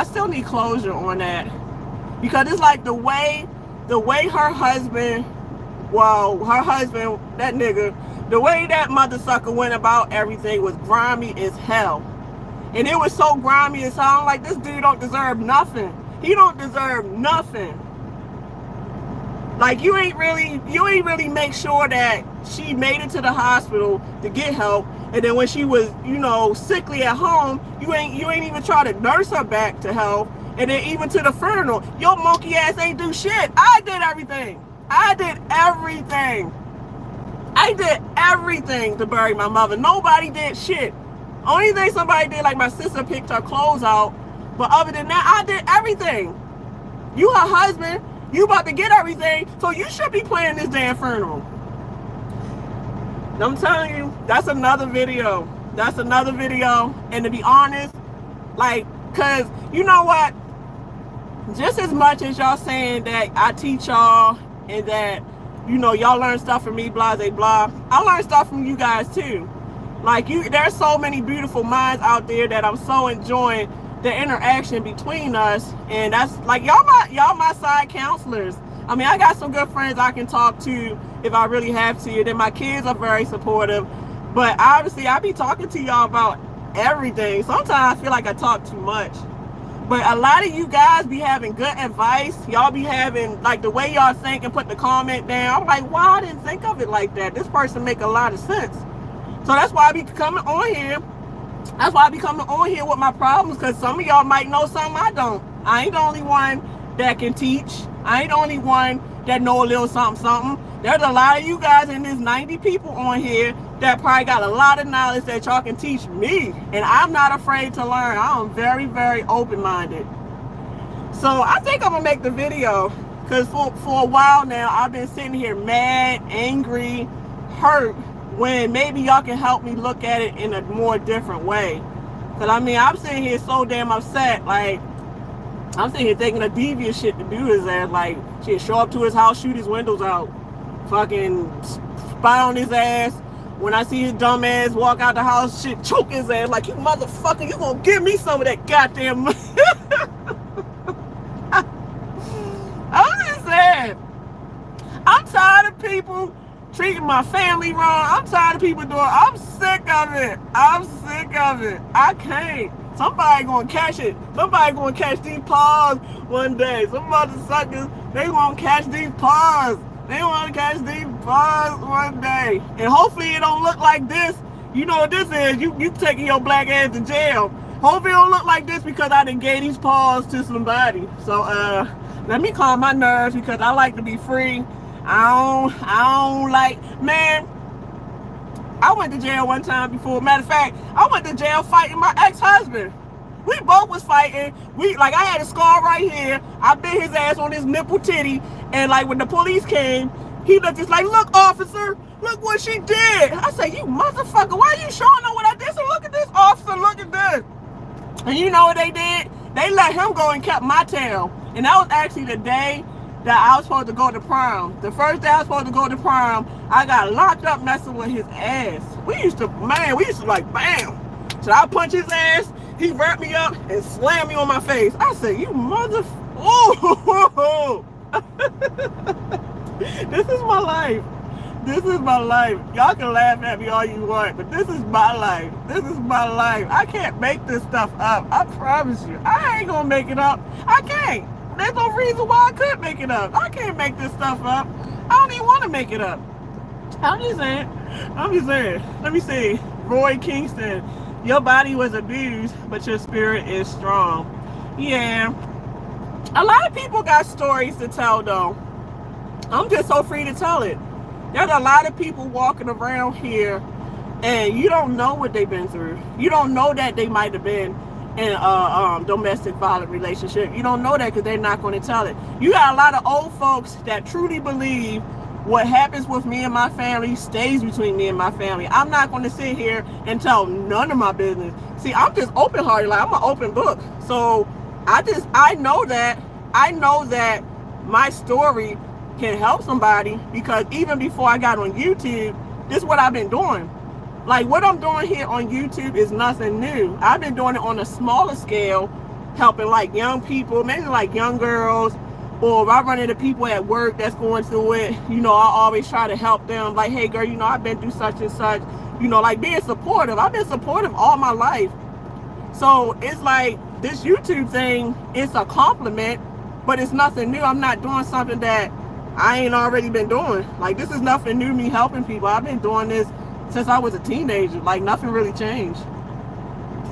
closure on that, because it's like the way her husband, that nigga, the way that mother sucker went about everything was grimy as hell. And it was so grimy as hell. I'm like, this dude don't deserve nothing. He don't deserve nothing. Like, you ain't really make sure that she made it to the hospital to get help. And then when she was, sickly at home, you ain't even try to nurse her back to health. And then even to the funeral, your monkey ass ain't do shit. I did everything. I did everything to bury my mother. Nobody did shit. Only thing somebody did, like my sister picked her clothes out. But other than that, I did everything. You her husband, you about to get everything, so you should be planning this damn funeral. I'm telling you, that's another video. And to be honest, like, cause you know what? Just as much as y'all saying that I teach y'all and that, y'all learn stuff from me, blah, blah, blah. I learn stuff from you guys too. Like, there's so many beautiful minds out there that I'm so enjoying the interaction between us. And that's like, y'all my side counselors. I mean, I got some good friends I can talk to if I really have to. And then my kids are very supportive. But obviously, I be talking to y'all about everything. Sometimes I feel like I talk too much. But a lot of you guys be having good advice. Y'all be having, like, the way y'all think and put the comment down. I'm like, wow, I didn't think of it like that. This person make a lot of sense. So that's why I be coming on here. That's why I be coming on here with my problems, because some of y'all might know something I don't. I ain't the only one that can teach. I ain't the only one that know a little something, something. There's a lot of you guys, and there's 90 people on here that probably got a lot of knowledge that y'all can teach me. And I'm not afraid to learn. I'm very, very open-minded. So I think I'm going to make the video, because for a while now, I've been sitting here mad, angry, hurt, when maybe y'all can help me look at it in a more different way. Because I mean, I'm sitting here so damn upset. Like, I'm sitting here thinking of devious shit to do his ass. Like, shit, show up to his house, shoot his windows out, fucking spy on his ass. When I see his dumb ass walk out the house, shit, choke his ass like, you motherfucker, you gonna give me some of that goddamn money. I'm just saying, I'm tired of people treating my family wrong. I'm tired of people doing, I'm sick of it. I'm sick of it. I can't. Somebody gonna catch it. Somebody gonna catch these paws one day. Some motherfuckers, they gonna catch these paws. They wanna catch these paws one day. And hopefully it don't look like this. You know what this is? You taking your black ass to jail. Hopefully it don't look like this because I done gave these paws to somebody. So let me calm my nerves, because I like to be free. I don't like, man, I went to jail one time before. Matter of fact, I went to jail fighting my ex-husband. We both was fighting. I had a scar right here. I bit his ass on his nipple titty. And like when the police came, he looked just like, look, officer, look what she did. I said, you motherfucker, why are you showing her what I did? So look at this, officer, look at this. And you know what they did? They let him go and kept my tail. And that was actually the day that I was supposed to go to prom. The first day I was supposed to go to prom, I got locked up messing with his ass. We used to like, bam. So I punch his ass, he wrapped me up and slammed me on my face. I said, you oh. This is my life. This is my life. Y'all can laugh at me all you want, but this is my life. This is my life. I can't make this stuff up. I promise you. I ain't gonna make it up. I can't. There's no reason why I could make it up. I can't make this stuff up. I don't even want to make it up. I'm just saying. Let me see. Roy Kingston, your body was abused, but your spirit is strong. Yeah. A lot of people got stories to tell, though. I'm just so free to tell it. There's a lot of people walking around here, and you don't know what they've been through. You don't know that they might have been in a domestic violent relationship. You don't know that because they're not going to tell it. You got a lot of old folks that truly believe what happens with me and my family stays between me and my family. I'm not going to sit here and tell none of my business. See, I'm just open-hearted. Like, I'm an open book. So I know that my story can help somebody, because even before I got on YouTube, this is what I've been doing. Like, what I'm doing here on YouTube is nothing new. I've been doing it on a smaller scale, helping like young people, maybe like young girls, or if I run into people at work that's going through it, you know, I always try to help them. Like, hey girl, you know, I've been through such and such, you know, like being supportive. I've been supportive all my life. So it's like this YouTube thing, it's a compliment, but it's nothing new. I'm not doing something that I ain't already been doing. Like, this is nothing new, me helping people. I've been doing this since I was a teenager. Like, nothing really changed.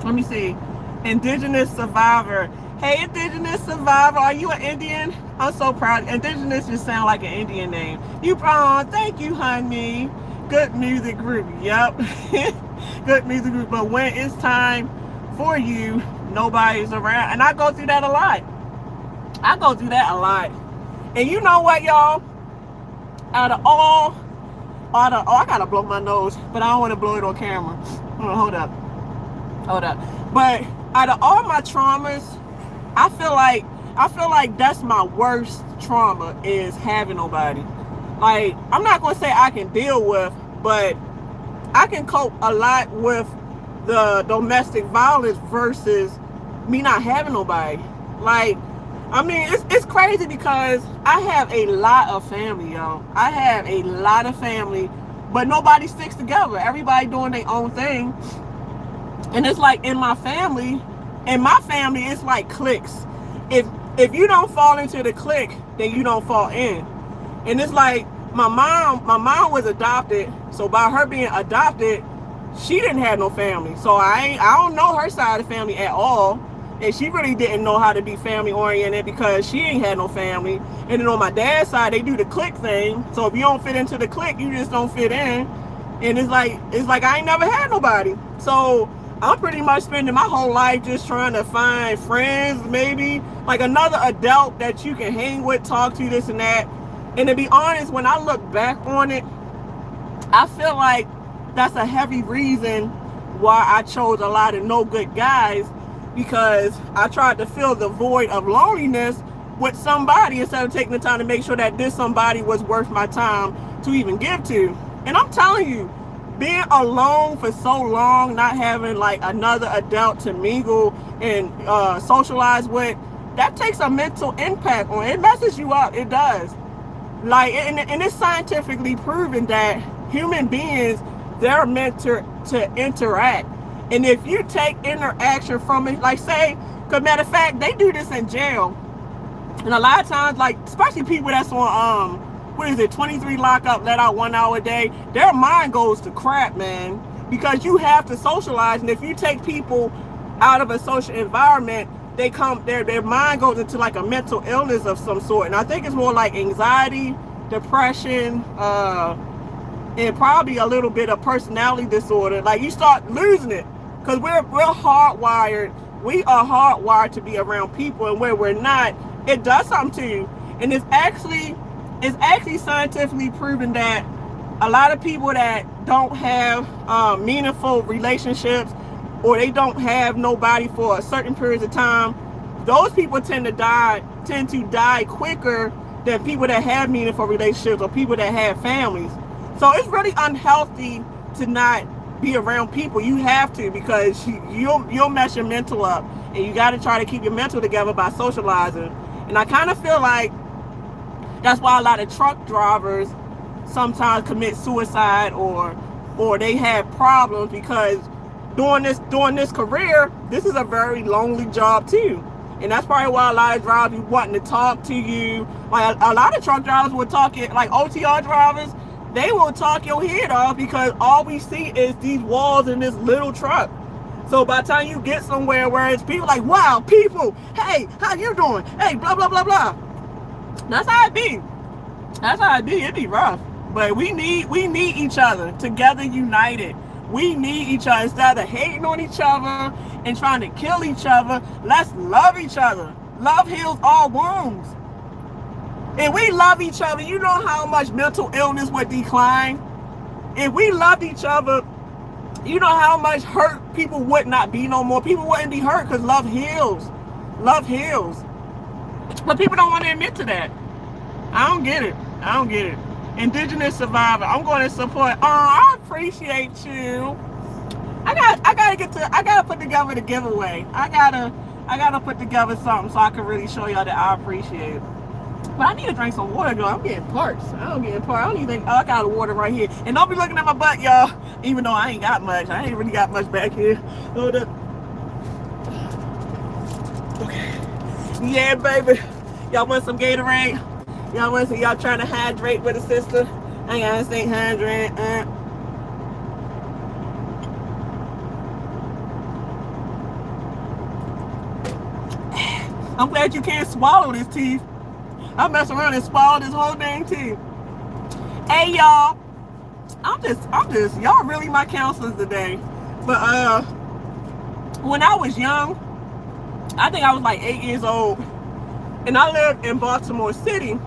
Let me see. Indigenous survivor. Hey, Indigenous survivor, are you an Indian? I'm so proud. Indigenous just sound like an Indian name. You, thank you, honey. Good music group. Yep. Good music group. But when it's time for you, nobody's around. And I go through that a lot. And you know what, y'all? I gotta blow my nose, but I don't want to blow it on camera. Hold up. But out of all my traumas, I feel like that's my worst trauma, is having nobody. Like, I'm not gonna say I can deal with, but I can cope a lot with the domestic violence versus me not having nobody. Like, I mean, it's crazy because I have a lot of family, y'all. I have a lot of family, but nobody sticks together. Everybody doing their own thing. And it's like in my family, it's like cliques. If you don't fall into the clique, then you don't fall in. And it's like my mom was adopted. So by her being adopted, she didn't have no family. So I don't know her side of the family at all. And she really didn't know how to be family oriented because she ain't had no family. And then on my dad's side, they do the clique thing. So if you don't fit into the clique, you just don't fit in. And it's like I ain't never had nobody. So I'm pretty much spending my whole life just trying to find friends, maybe like another adult that you can hang with, talk to, this and that. And to be honest, when I look back on it, I feel like that's a heavy reason why I chose a lot of no good guys, because I tried to fill the void of loneliness with somebody instead of taking the time to make sure that this somebody was worth my time to even give to. And I'm telling you, being alone for so long, not having like another adult to mingle and socialize with, that takes a mental impact on it. It messes you up. It does. Like, and it's scientifically proven that human beings, they're meant to interact. And if you take interaction from it, like say, because matter of fact, they do this in jail. And a lot of times, like, especially people that's on, 23 lockup, let out 1 hour a day, their mind goes to crap, man. Because you have to socialize. And if you take people out of a social environment, their mind goes into like a mental illness of some sort. And I think it's more like anxiety, depression, and probably a little bit of personality disorder. Like, you start losing it. Because we're hardwired. We are hardwired to be around people, and where we're not, it does something to you. And it's actually scientifically proven that a lot of people that don't have meaningful relationships, or they don't have nobody for a certain period of time, those people tend to die quicker than people that have meaningful relationships or people that have families. So it's really unhealthy to not be around people. You have to, because you'll mess your mental up, and you got to try to keep your mental together by socializing. And I kind of feel like that's why a lot of truck drivers sometimes commit suicide or they have problems, because during this career, this is a very lonely job too. And that's probably why a lot of drivers be wanting to talk to you. Like a lot of truck drivers will talk it, like OTR drivers, they will talk your head off because all we see is these walls in this little truck. So by the time you get somewhere where it's people like, wow, people, hey, how you doing? Hey, blah, blah, blah, blah. That's how it be. That's how it be. It be rough. But we need each other, together, united. We need each other. Instead of hating on each other and trying to kill each other, let's love each other. Love heals all wounds. If we love each other, you know how much mental illness would decline? If we loved each other, you know how much hurt people would not be no more. People wouldn't be hurt because love heals. Love heals. But people don't want to admit to that. I don't get it. Indigenous survivor. I'm going to support. Oh, I appreciate you. I gotta put together the giveaway. I gotta put together something so I can really show y'all that I appreciate it. But I need to drink some water, though. I'm getting parched. I don't even think, I got the water right here. And don't be looking at my butt, y'all. Even though I ain't got much. I ain't really got much back here. Hold up. Okay. Yeah, baby. Y'all want some Gatorade? Y'all trying to hydrate with a sister? I gotta stay hydrated. I'm glad you can't swallow this teeth. I mess around and swallow this whole dang teeth. Hey y'all, I'm just y'all really my counselors today. But when I was young, I think I was like 8 years old, and I lived in Baltimore City.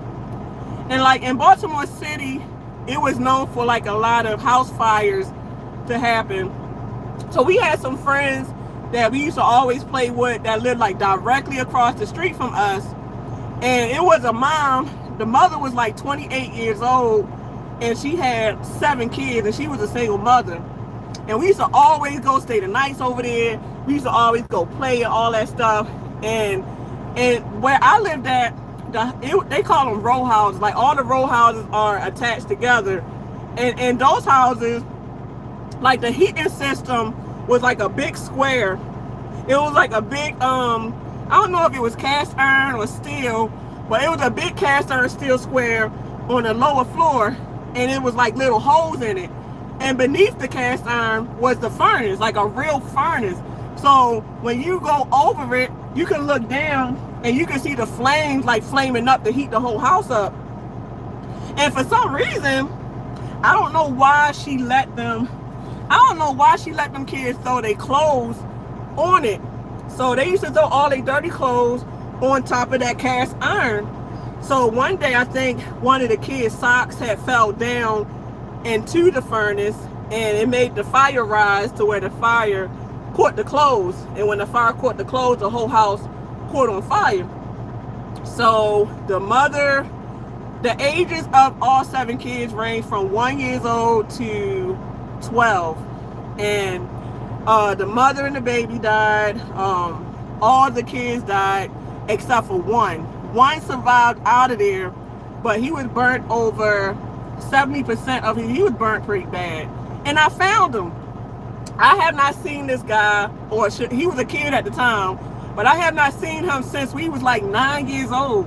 And like in Baltimore City, it was known for like a lot of house fires to happen. So we had some friends that we used to always play with that lived like directly across the street from us. And it was a mom. The mother was like 28 years old, and she had 7 kids, and she was a single mother. And we used to always go stay the nights over there. We used to always go play and all that stuff. And where I lived at, they call them row houses. Like all the row houses are attached together. And those houses, like the heating system was like a big square. It was like a big, I don't know if it was cast iron or steel, but it was a big cast iron steel square on the lower floor, and it was like little holes in it. and beneath the cast iron was the furnace, like a real furnace. So when you go over it, you can look down and you can see the flames like flaming up to heat the whole house up. And for some reason, I don't know why she let them kids throw their clothes on it. So they used to throw all their dirty clothes on top of that cast iron. So one day I think one of the kids' socks had fell down into the furnace, and it made the fire rise to where the fire caught the clothes. And when the fire caught the clothes, the whole house caught on fire. So the ages of all 7 kids range from 1 year old to 12. And the mother and the baby died. All the kids died except for one. One survived out of there, but he was burnt over 70% of him. He was burnt pretty bad. And I found him. I have not seen this guy, or he was a kid at the time, but I have not seen him since we was like 9 years old.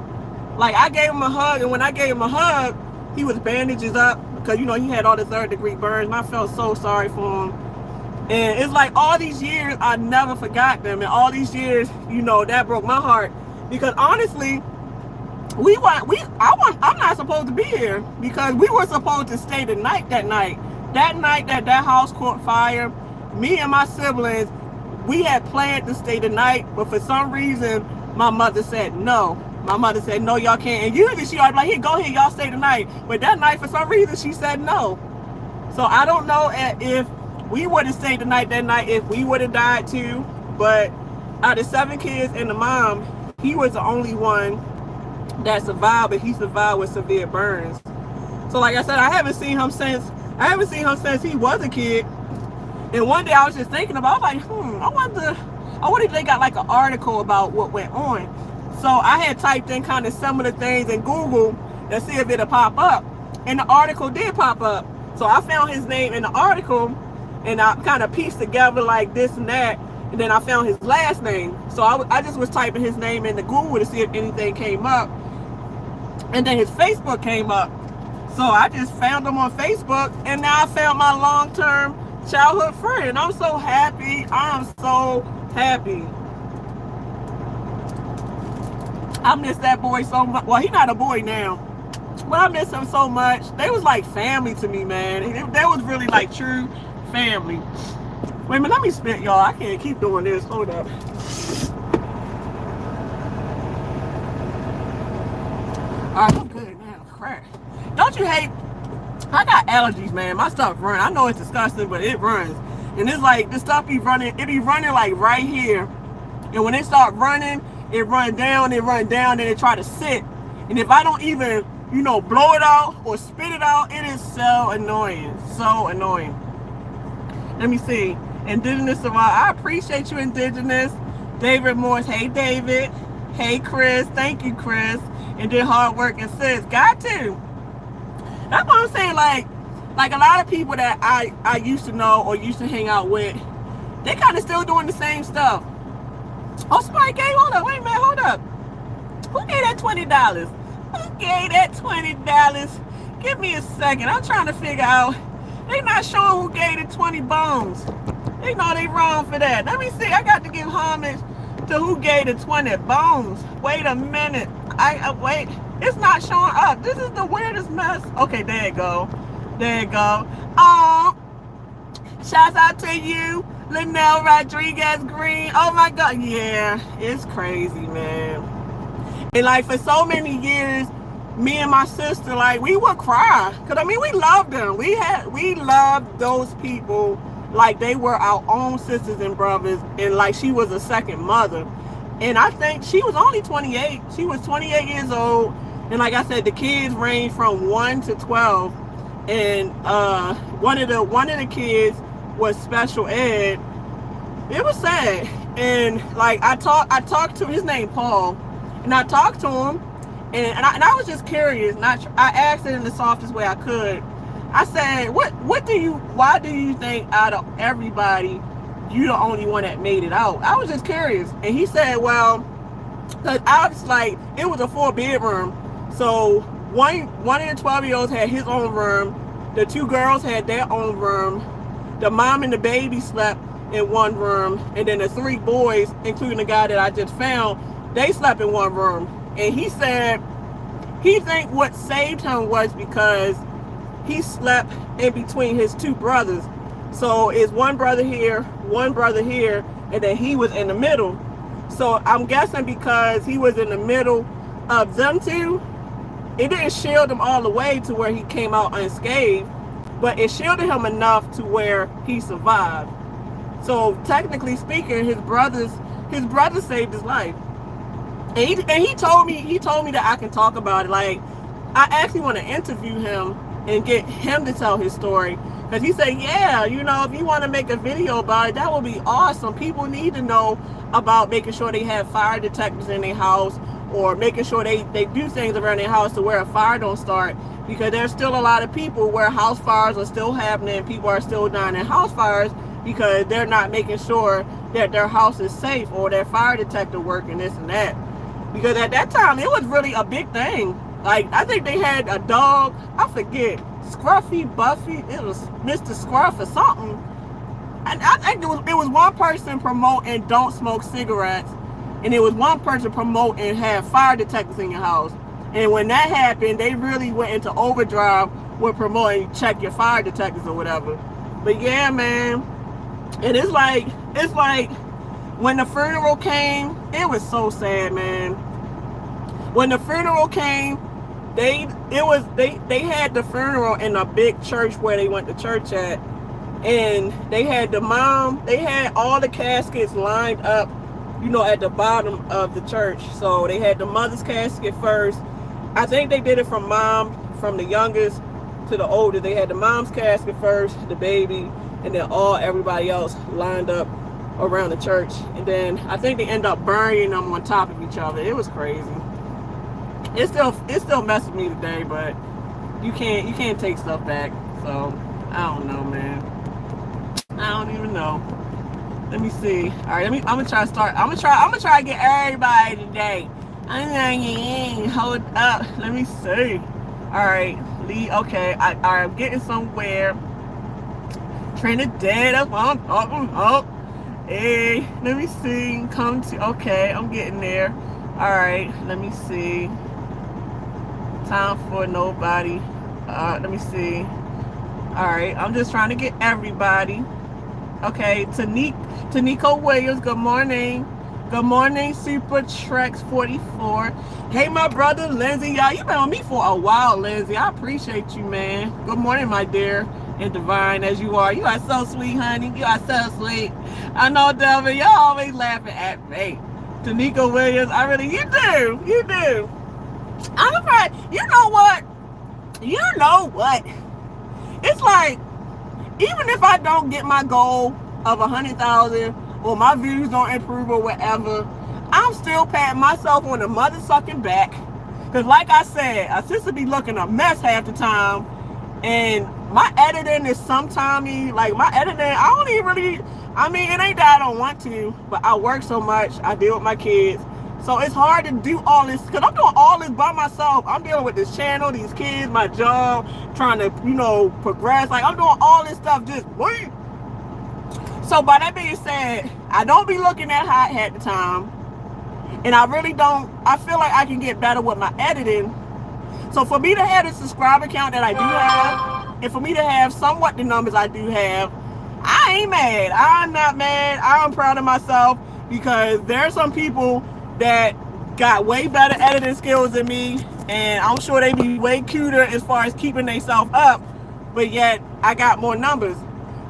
Like, I gave him a hug, and when I gave him a hug, he was bandages up because, you know, he had all the 3rd-degree burns, and I felt so sorry for him. And it's like all these years, I never forgot them. And all these years, you know, that broke my heart. Because honestly, I'm not supposed to be here because we were supposed to stay the night that night. That night that house caught fire, me and my siblings, we had planned to stay the night, but for some reason, my mother said no. My mother said, no, y'all can't. And usually she always like, here, go ahead, y'all stay the night. But that night, for some reason, she said no. So I don't know if we would have stayed the night that night, if we would have died too. But out of 7 kids and the mom, he was the only one that survived, but he survived with severe burns. So like I said, I haven't seen him since he was a kid. And one day I was just thinking about, I was like, I wonder if they got like an article about what went on. So I had typed in kind of some of the things in Google to see if it'll pop up. And the article did pop up. So I found his name in the article, and I kind of pieced together like this and that. And then I found his last name. So I just was typing his name into Google to see if anything came up. And then his Facebook came up. So I just found him on Facebook, and now I found my long-term childhood friend. I'm so happy. I'm so happy. I miss that boy so much. Well, he's not a boy now, but I miss him so much. They was like family to me, man. They was really like true family. Wait a minute, let me spit, y'all. I can't keep doing this. Hold up. Alright, I'm good now. Crap. Don't you hate? I got allergies, man. My stuff runs. I know it's disgusting, but it runs. And it's like this stuff be running. It be running like right here. And when it start running, it run down, then it try to sit. And if I don't even, you know, blow it out or spit it out, it is so annoying. So annoying. Let me see. Indigenous Survivor. I appreciate you, Indigenous. David Morris. Hey, David. Hey, Chris. Thank you, Chris. And then hard work and sis. Got to. That's what I'm saying. Like a lot of people that I used to know or used to hang out with, they kind of still doing the same stuff. Oh, somebody gave, hold up, wait a minute, hold up. Who gave that $20? Who gave that $20? Give me a second. I'm trying to figure out. They not showing who gave the 20 bones. They know they wrong for that. Let me see. I got to give homage to who gave the 20 bones. Wait a minute. Wait. It's not showing up. This is the weirdest mess. Okay, there you go. There you go. Shouts out to you, Linnell Rodriguez Green. Oh my God. Yeah, it's crazy, man. And like for so many years, me and my sister, like we would cry. Cause I mean, we loved them. We loved those people like they were our own sisters and brothers. And like she was a second mother. And I think she was only 28. She was 28 years old. And like I said, the kids range from 1 to 12. And one of the kids was special ed. It was sad. And like I talked to his name Paul, and I talked to him, and I was just curious. I asked it in the softest way I could. I said, why do you think out of everybody you the only one that made it out? I was just curious. And he said, well, cause I was like, it was a 4-bedroom. So one of the 12-year-olds had his own room, The 2 girls had their own room. The mom and the baby slept in one room, and then the 3 boys, including the guy that I just found, they slept in one room. And he said he think what saved him was because he slept in between his 2 brothers. So it's one brother here, and then he was in the middle. So I'm guessing because he was in the middle of them 2, it didn't shield him all the way to where he came out unscathed, but it shielded him enough to where he survived. So technically speaking, his brothers saved his life. And he told me that I can talk about it. Like, I actually want to interview him and get him to tell his story. Because he said, yeah, you know, if you want to make a video about it, that would be awesome. People need to know about making sure they have fire detectors in their house, or making sure they do things around their house to where a fire don't start. Because there's still a lot of people where house fires are still happening. People are still dying in house fires because they're not making sure that their house is safe or their fire detector working, this and that. Because at that time, it was really a big thing. Like, I think they had a dog, I forget, Scruffy, Buffy, it was Mr. Scruff or something. And I think it was one person promoting don't smoke cigarettes, and it was one person promoting have fire detectors in your house. And when that happened, they really went into overdrive with promoting check your fire detectors or whatever. But yeah, man, and it's like when the funeral came, it was so sad, man. When the funeral came, they had the funeral in a big church where they went to church at, and they had all the caskets lined up, you know, at the bottom of the church. So they had the mother's casket first. I think they did it from the youngest to the oldest. They had the mom's casket first, the baby, and then everybody else lined up around the church. And then I think they end up burying them on top of each other. It was crazy. It still messes with me today, but you can't take stuff back. So I don't know, man. I don't even know. Let me see. All right, I'm gonna try to start. I'm gonna try to get everybody today. Hold up. Let me see. All right, Lee. Okay, I'm getting somewhere. Trinidad. That's what I'm talking about. Hey, let me see. Okay, I'm getting there. All right, let me see. Time for nobody. Let me see. All right, I'm just trying to get everybody. Okay, Taniko Williams, good morning. Good morning, Super Trex 44. Hey, my brother, Lindsay. Y'all, you've been on me for a while, Lindsay. I appreciate you, man. Good morning, my dear, and divine as you are. You are so sweet, honey. You are so sweet. I know, Delvin, y'all always laughing at me. Taniko Williams, you do. I'm afraid, you know what? It's like, even if I don't get my goal of 100,000 or my views don't improve or whatever, I'm still patting myself on the mother sucking back. Because like I said, I sister be looking a mess half the time. And my editing is sometimes, like my editing, I don't even really, I mean, it ain't that I don't want to, but I work so much, I deal with my kids. So it's hard to do all this, because I'm doing all this by myself. I'm dealing with this channel, these kids, my job, trying to, progress. Like, I'm doing all this stuff just wait. So by that being said, I don't be looking that hot at the time. And I really don't, I feel like I can get better with my editing. So for me to have the subscriber count that I do have, and for me to have somewhat the numbers I do have, I ain't mad. I'm not mad. I'm proud of myself, because there's some people that got way better editing skills than me, and I'm sure they be way cuter as far as keeping themselves up, but yet I got more numbers.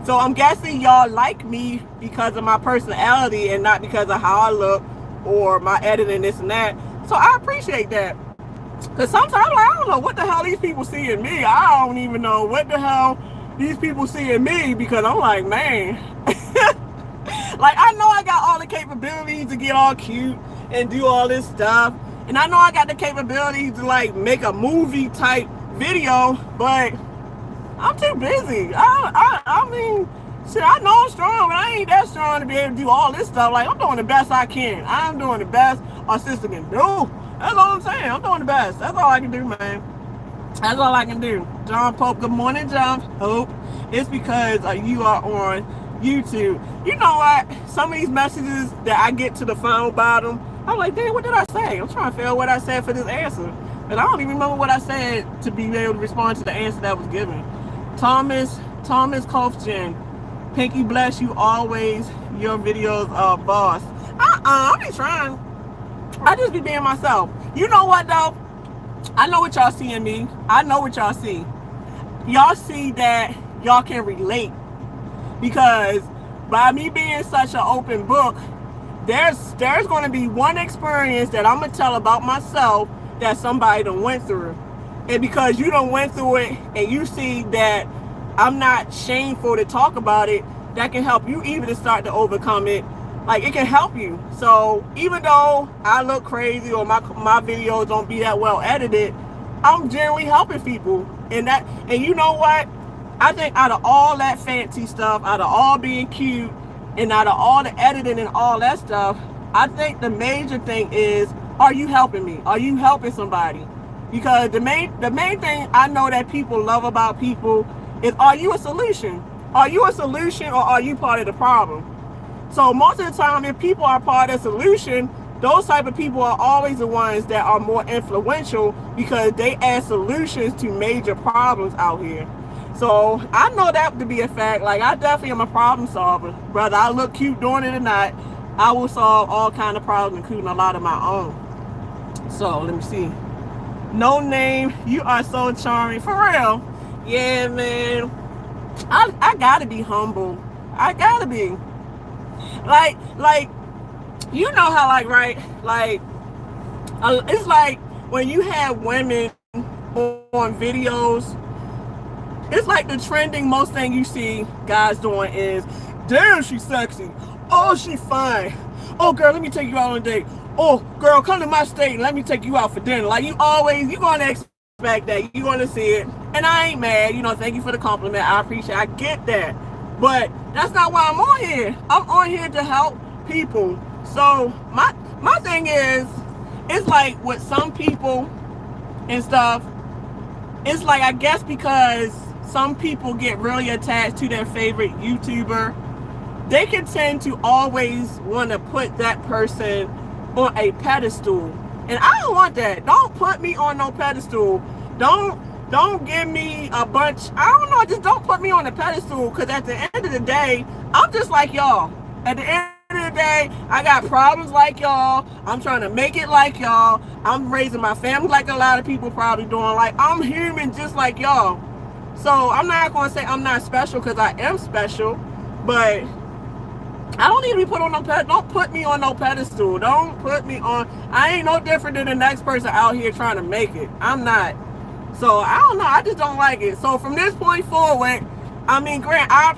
So I'm guessing y'all like me because of my personality and not because of how I look or my editing, this and that. So I appreciate that. Because sometimes I'm like, I don't know what the hell these people see in me. I don't even know what the hell these people see in me, because I'm like, man. Like, I know I got all the capabilities to get all cute and do all this stuff. And I know I got the capability to, like, make a movie type video, but I'm too busy. I mean, shit, I know I'm strong, but I ain't that strong to be able to do all this stuff. Like, I'm doing the best I can. I'm doing the best our sister can do. That's all I'm saying. I'm doing the best. That's all I can do, man. That's all I can do. John Pope, good morning, John Pope. It's because you are on YouTube. You know what? Some of these messages that I get to the final bottom, I'm like, damn, what did I say? I'm trying to figure out what I said for this answer. And I don't even remember what I said to be able to respond to the answer that was given. Thomas Kofjan, Pinky bless you always. Your videos are boss. I be trying. I just be being myself. You know what though? I know what y'all see in me. I know what y'all see. Y'all see that y'all can relate, because by me being such an open book, there's going to be one experience that I'm gonna tell about myself that somebody done went through, and because you done went through it and you see that I'm not shameful to talk about it, that can help you even to start to overcome it. Like, it can help you. So even though I look crazy or my videos don't be that well edited, I'm generally helping people. And you know what? I think out of all that fancy stuff, out of all being cute, and out of all the editing and all that stuff, I think the major thing is, are you helping me? Are you helping somebody? Because the main thing I know that people love about people is, are you a solution? Are you a solution, or are you part of the problem? So most of the time, if people are part of the solution, those type of people are always the ones that are more influential, because they add solutions to major problems out here. So I know that to be a fact. Like, I definitely am a problem solver. Whether I look cute doing it or not, I will solve all kind of problems, including a lot of my own. So let me see. No name, you are so charming. For real. Yeah, man. I gotta be humble. I gotta be. Like, you know how, like, right? Like, it's like when you have women on videos, it's like the trending most thing you see guys doing is, damn, she's sexy. Oh, she fine. Oh, girl, let me take you out on a date. Oh, girl, come to my state and let me take you out for dinner. Like, you're gonna expect that. You're gonna see it. And I ain't mad. You know, thank you for the compliment. I appreciate it. I get that. But that's not why I'm on here. I'm on here to help people. So my thing is, it's like with some people and stuff, it's like, I guess because some people get really attached to their favorite YouTuber, they can tend to always want to put that person on a pedestal. And I don't want that. Don't put me on no pedestal. Don't give me a bunch, I don't know, just don't put me on a pedestal, because at the end of the day, I'm just like y'all. At the end of the day, I got problems like y'all. I'm trying to make it like y'all. I'm raising my family like a lot of people probably doing. Like, I'm human just like y'all. So I'm not going to say I'm not special, because I am special, but I don't need to be put on no pedestal. Don't put me on no pedestal. Don't put me on, I ain't no different than the next person out here trying to make it. I'm not. So I don't know, I just don't like it. So from this point forward, I mean, Grant, I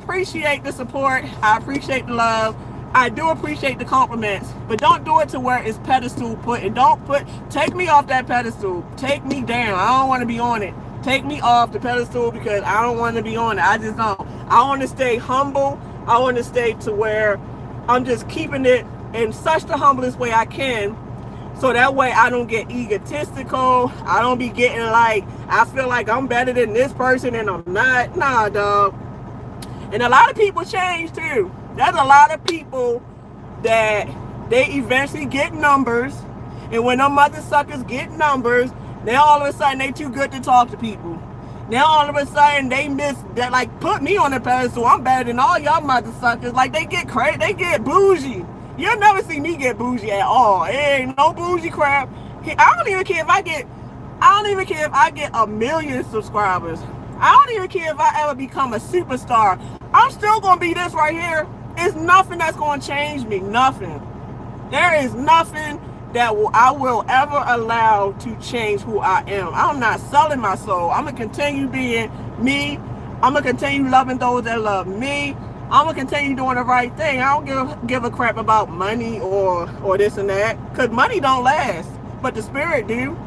appreciate the support. I appreciate the love. I do appreciate the compliments, but don't do it to where it's pedestal put. And take me off that pedestal. Take me down. I don't want to be on it. Take me off the pedestal, because I don't want to be on it. I just don't. I want to stay humble. I want to stay to where I'm just keeping it in such the humblest way I can, so that way I don't get egotistical. I don't be getting like, I feel like I'm better than this person and I'm not. Nah, dog. And a lot of people change too. There's a lot of people that they eventually get numbers, and when them mother suckers get numbers, now all of a sudden they too good to talk to people. Now all of a sudden they miss that, like, put me on the pedestal. I'm better than all y'all mother suckers. Like, they get crazy, they get bougie. You'll never see me get bougie at all. It ain't no bougie crap. I don't even care if I get 1 million subscribers. I don't even care if I ever become a superstar. I'm still gonna be this right here. It's nothing that's gonna change me. Nothing. There is nothing that I will ever allow to change who I am. I'm not selling my soul. I'm gonna continue being me. I'm gonna continue loving those that love me. I'm gonna continue doing the right thing. I don't give a crap about money or this and that, because money don't last, but the spirit do.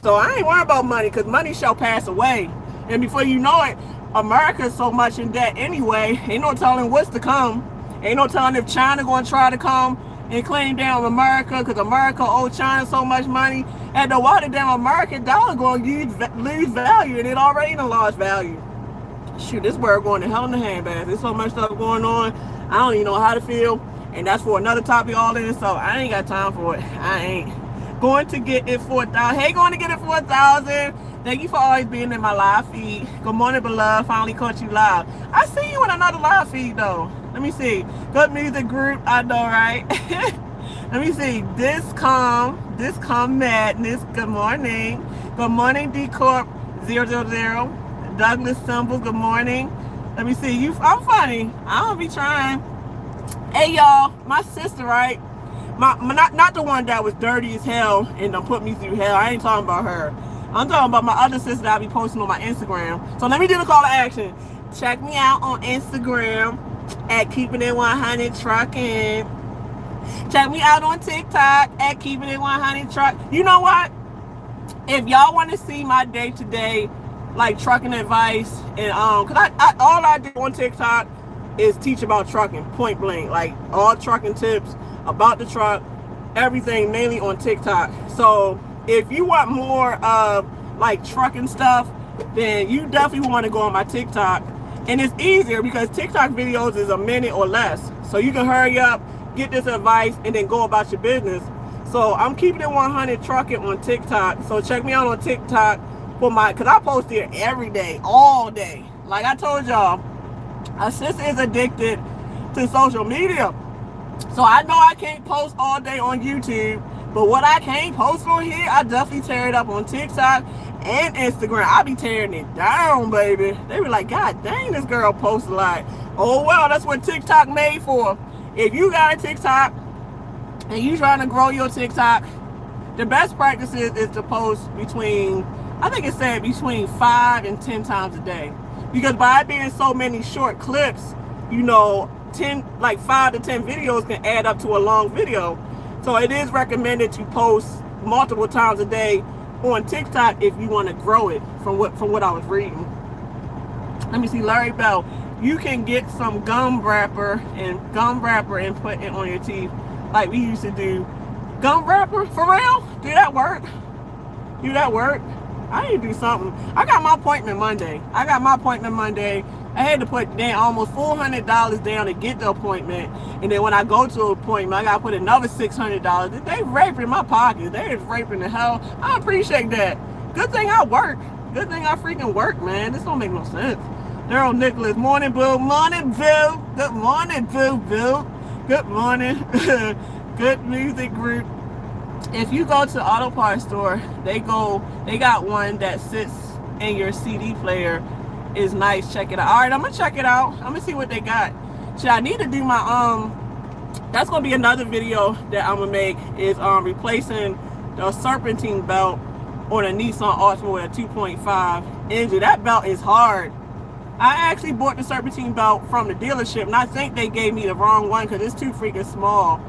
So I ain't worried about money, because money shall pass away. And before you know it, America's so much in debt anyway. Ain't no telling what's to come. Ain't no telling if China gonna try to come and claim down America, because America owes China so much money. And the water damn American dollar going to lose value, and it already in a lost value. Shoot, this world going to hell in the handbasket. There's so much stuff going on. I don't even know how to feel. And that's for another topic all in. So I ain't got time for it. I ain't going to get it 4,000. Hey, going to get it 4,000. Thank you for always being in my live feed. Good morning, beloved. Finally caught you live. I see you in another live feed, though. Let me see. Good music group. I know, right? Let me see. This calm madness. Good morning. Good morning, D Corp 000. Douglas Symbols. Good morning. Let me see. I'm funny. I don't be trying. Hey, y'all. My sister, right? Not the one that was dirty as hell and done put me through hell. I ain't talking about her. I'm talking about my other sister that I be posting on my Instagram. So let me do the call to action. Check me out on Instagram at Keeping It 100 Trucking. Check me out on TikTok at Keeping It 100 Truck. You know what? If y'all want to see my day-to-day like trucking advice, and cause I all I do on TikTok is teach about trucking, point blank, like all trucking tips about the truck, everything, mainly on TikTok. So if you want more of like trucking stuff, then you definitely want to go on my TikTok. And it's easier because TikTok videos is a minute or less. So you can hurry up, get this advice, and then go about your business. So I'm Keeping It 100 Trucking on TikTok. So check me out on TikTok for cause I post here every day, all day. Like I told y'all, my sister is addicted to social media. So I know I can't post all day on YouTube, but what I can't post on here, I definitely tear it up on TikTok and Instagram. I be tearing it down, baby. They be like, God dang, this girl posts a lot. Oh, well, that's what TikTok made for. If you got a TikTok and you trying to grow your TikTok, the best practice is to post between, I think it said between 5 and 10 times a day. Because by it being so many short clips, you know, 5 to 10 videos can add up to a long video. So it is recommended to post multiple times a day on TikTok if you want to grow it, from what I was reading. Let me see, Larry Bell. You can get some gum wrapper and put it on your teeth like we used to do. Gum wrapper? For real? Do that work? I need to do something. I got my appointment Monday. I had to put down almost $400 down to get the appointment. And then when I go to an appointment, I got to put another $600. They raping my pockets. They is raping the hell. I appreciate that. Good thing I work. Good thing I freaking work, man. This don't make no sense. Daryl Nicholas. Morning, Boo. Morning, Boo. Good morning, Boo. Good morning. Good music group. If you go to the auto parts store, they got one that sits in your CD player. Is nice. Check it out. All right, I'm gonna check it out. I'm gonna see what they got. So I need to do my that's gonna be another video that I'm gonna make, is replacing the serpentine belt on a Nissan Altima with a 2.5 engine. That belt is hard. I actually bought the serpentine belt from the dealership, and I think they gave me the wrong one because it's too freaking small.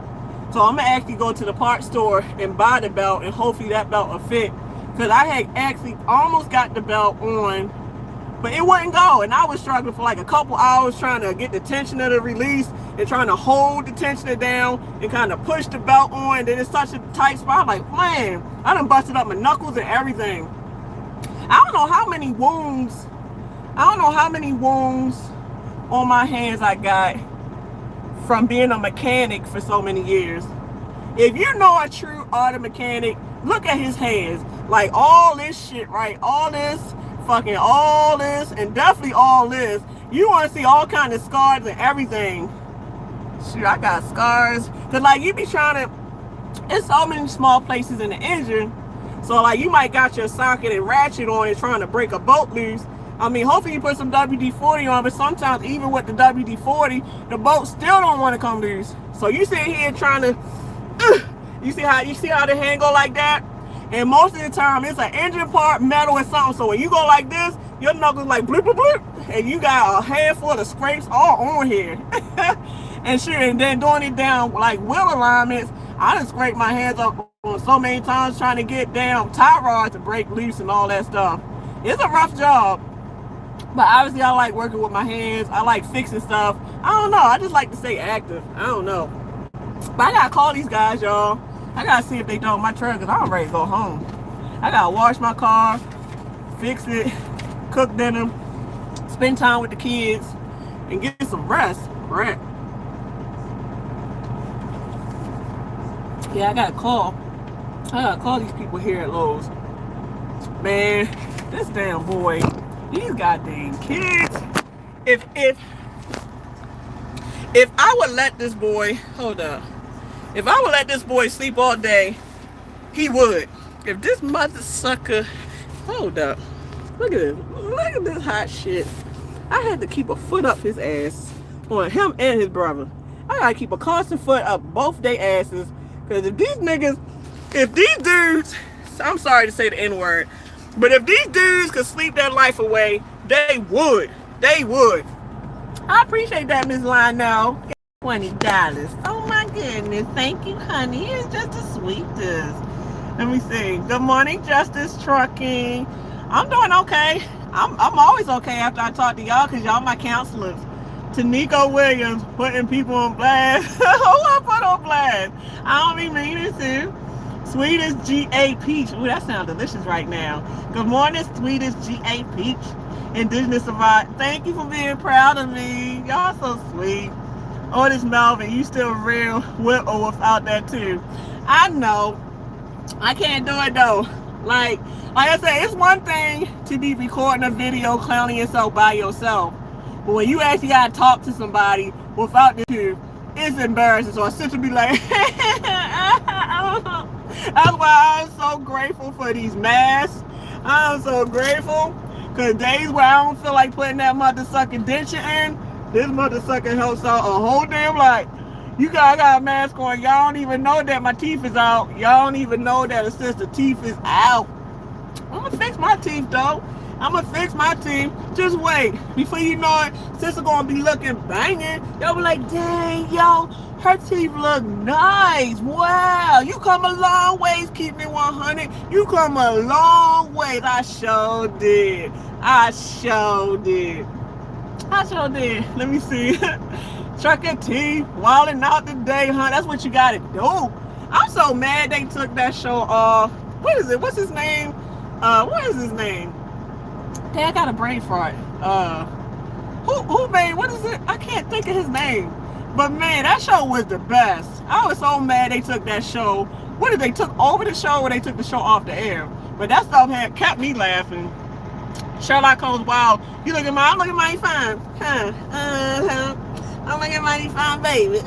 So I'm gonna actually go to the parts store and buy the belt, and hopefully that belt will fit. Because I had actually almost got the belt on, but it wouldn't go, and I was struggling for like a couple hours trying to get the tension of the release and trying to hold the tensioner down and kind of push the belt on. And then it's such a tight spot. I'm like, man, I done busted up my knuckles and everything. I don't know how many wounds on my hands I got from being a mechanic for so many years. If you know a true auto mechanic, look at his hands. Like all this shit, right? All this, and definitely all this. You want to see all kind of scars and everything. Shoot, I got scars. Cause like you be trying to, it's so many small places in the engine. So like you might got your socket and ratchet on and trying to break a bolt loose. I mean, hopefully you put some WD-40 on, but sometimes even with the WD-40, the bolt still don't want to come loose. So you sit here trying to, you see how the hand go like that? And most of the time it's an engine part, metal or something. So when you go like this, your knuckles like bloop, bloop, bloop, and you got a handful of scrapes all on here. And shit, and then doing it down like wheel alignments, I done scraped my hands up on so many times trying to get down tie rods to break loose and all that stuff. It's a rough job. But obviously I like working with my hands. I like fixing stuff. I don't know. I just like to stay active. I don't know. But I gotta call these guys, y'all. I gotta see if they done my truck, because I'm ready to go home. I gotta wash my car, fix it, cook dinner, spend time with the kids, and get some rest. Right? Yeah, I gotta call these people here at Lowe's. Man, this damn boy, these goddamn kids. If I would let this boy, hold up. If I would let this boy sleep all day, he would. If this mother sucker, hold up. Look at this hot shit. I had to keep a foot up his ass on him and his brother. I gotta keep a constant foot up both their asses. Cause if these dudes, I'm sorry to say the N-word, but if these dudes could sleep their life away, they would. They would. I appreciate that, Miss Lionel. $20. Oh my goodness. Thank you, honey. It's just the sweetest. Let me see. Good morning, Justice Trucking. I'm doing okay. I'm always okay after I talk to y'all because y'all my counselors. Tanika Williams putting people on blast. Who I put on blast? I don't be meaning to. Sweetest G.A. Peach. Ooh, that sounds delicious right now. Good morning, Sweetest G.A. Peach. Indigenous Survivor. Thank you for being proud of me. Y'all so sweet. Otis Melvin, you still real with or without that too. I know. I can't do it though. Like I said, it's one thing to be recording a video clowning yourself by yourself. But when you actually gotta talk to somebody without the two, it's embarrassing. So I sit to be like, that's why I'm so grateful for these masks. I'm so grateful. Cause days where I don't feel like putting that mother sucking denture in, this mother sucker helps out a whole damn lot. I got a mask on. Y'all don't even know that my teeth is out. Y'all don't even know that a sister teeth is out. I'm gonna fix my teeth though. I'm gonna fix my teeth. Just wait. Before you know it, sister gonna be looking banging. Y'all be like, dang, yo, her teeth look nice. Wow, you come a long ways, keep me 100. You come a long ways. I sure did. I sure did. Let me see. Trucker T, wilding out today, huh? That's what you gotta do. I'm so mad they took that show off. What is it? What's his name? What is his name? Hey, I got a brain fart. Who made, what is it? I can't think of his name. But man, that show was the best. I was so mad they took that show. What did they took over the show or they took the show off the air? But that stuff kept me laughing. Sherlock Holmes, wow. I'm looking mighty fine. I'm looking mighty fine, baby.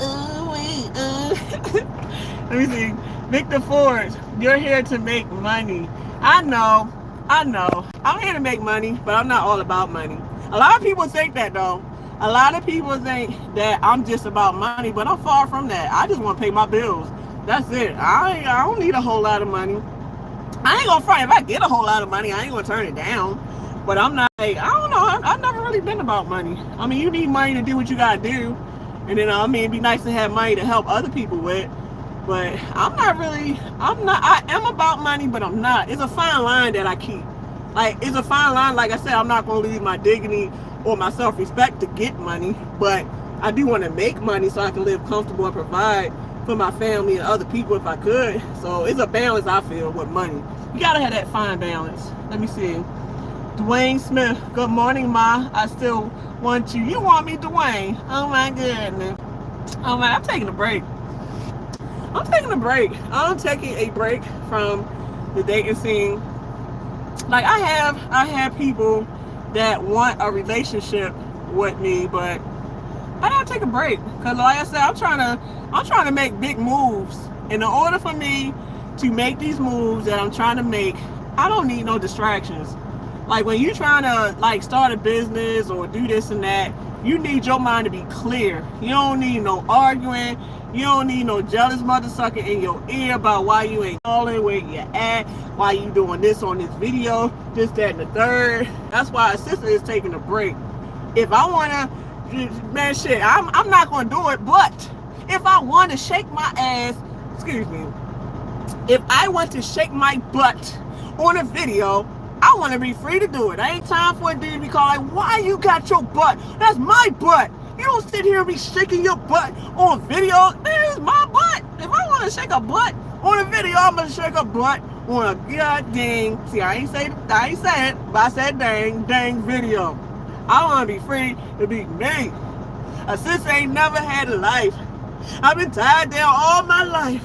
Let me see. Victor Ford, you're here to make money. I know. I'm here to make money, but I'm not all about money. A lot of people think that though. A lot of people think that I'm just about money, but I'm far from that. I just want to pay my bills. That's it. I don't need a whole lot of money. I ain't gonna front. If I get a whole lot of money, I ain't gonna turn it down. But I'm not, I don't know. I've never really been about money. I mean, you need money to do what you gotta do. And then, it'd be nice to have money to help other people with. But I am about money, but I'm not. It's a fine line that I keep. It's a fine line. Like I said, I'm not gonna lose my dignity or my self-respect to get money. But I do want to make money so I can live comfortable and provide for my family and other people if I could. So it's a balance, I feel, with money. You gotta have that fine balance. Let me see. Dwayne Smith, good morning, Ma. I still want you. You want me, Dwayne? Oh my goodness. Oh my, I'm taking a break. I'm taking a break from the dating scene. Like I have people that want a relationship with me, but I gotta take a break. Cause like I said, I'm trying to make big moves. And in order for me to make these moves that I'm trying to make, I don't need no distractions. Like when you're trying to start a business or do this and that, you need your mind to be clear. You don't need no arguing. You don't need no jealous mother sucker in your ear about why you ain't calling, where you at, why you doing this on this video, this, that, and the third. That's why a sister is taking a break. If I wanna, man, shit, I'm not gonna do it. But if I want to shake my ass, if I want to shake my butt on a video, I want to be free to do it. I ain't time for a dude to be calling, why you got your butt? That's my butt. You don't sit here and be shaking your butt on video. That is my butt. If I want to shake a butt on a video, I'm going to shake a butt on a goddamn, see, I ain't say it, but I said dang video. I want to be free to be me. A sister ain't never had a life. I've been tied down all my life.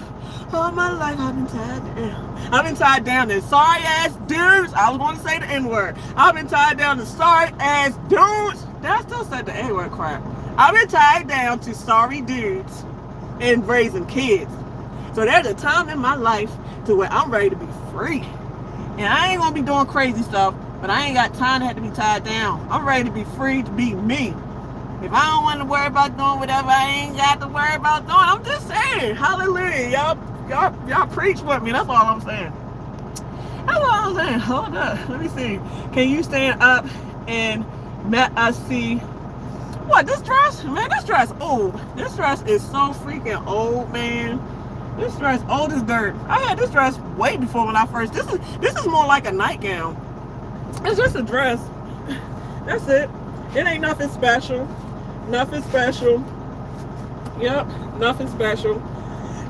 All my life I've been tied down. I've been tied down to sorry ass dudes. I was going to say the N-word. I've been tied down to sorry ass dudes. I still said the N-word crap. I've been tied down to sorry dudes and raising kids. So there's a time in my life to where I'm ready to be free. And I ain't going to be doing crazy stuff, but I ain't got time to have to be tied down. I'm ready to be free to be me. If I don't want to worry about doing whatever I ain't got to worry about doing, I'm just saying, hallelujah. Y'all preach with me. That's all I'm saying. That's all I'm saying. Hold up. Let me see. Can you stand up and let us see? What, this dress? Man, this dress old. This dress is so freaking old, man. This dress old as dirt. I had this dress way before when I first. This is more like a nightgown. It's just a dress. That's it. It ain't nothing special. Nothing special. Yep, nothing special.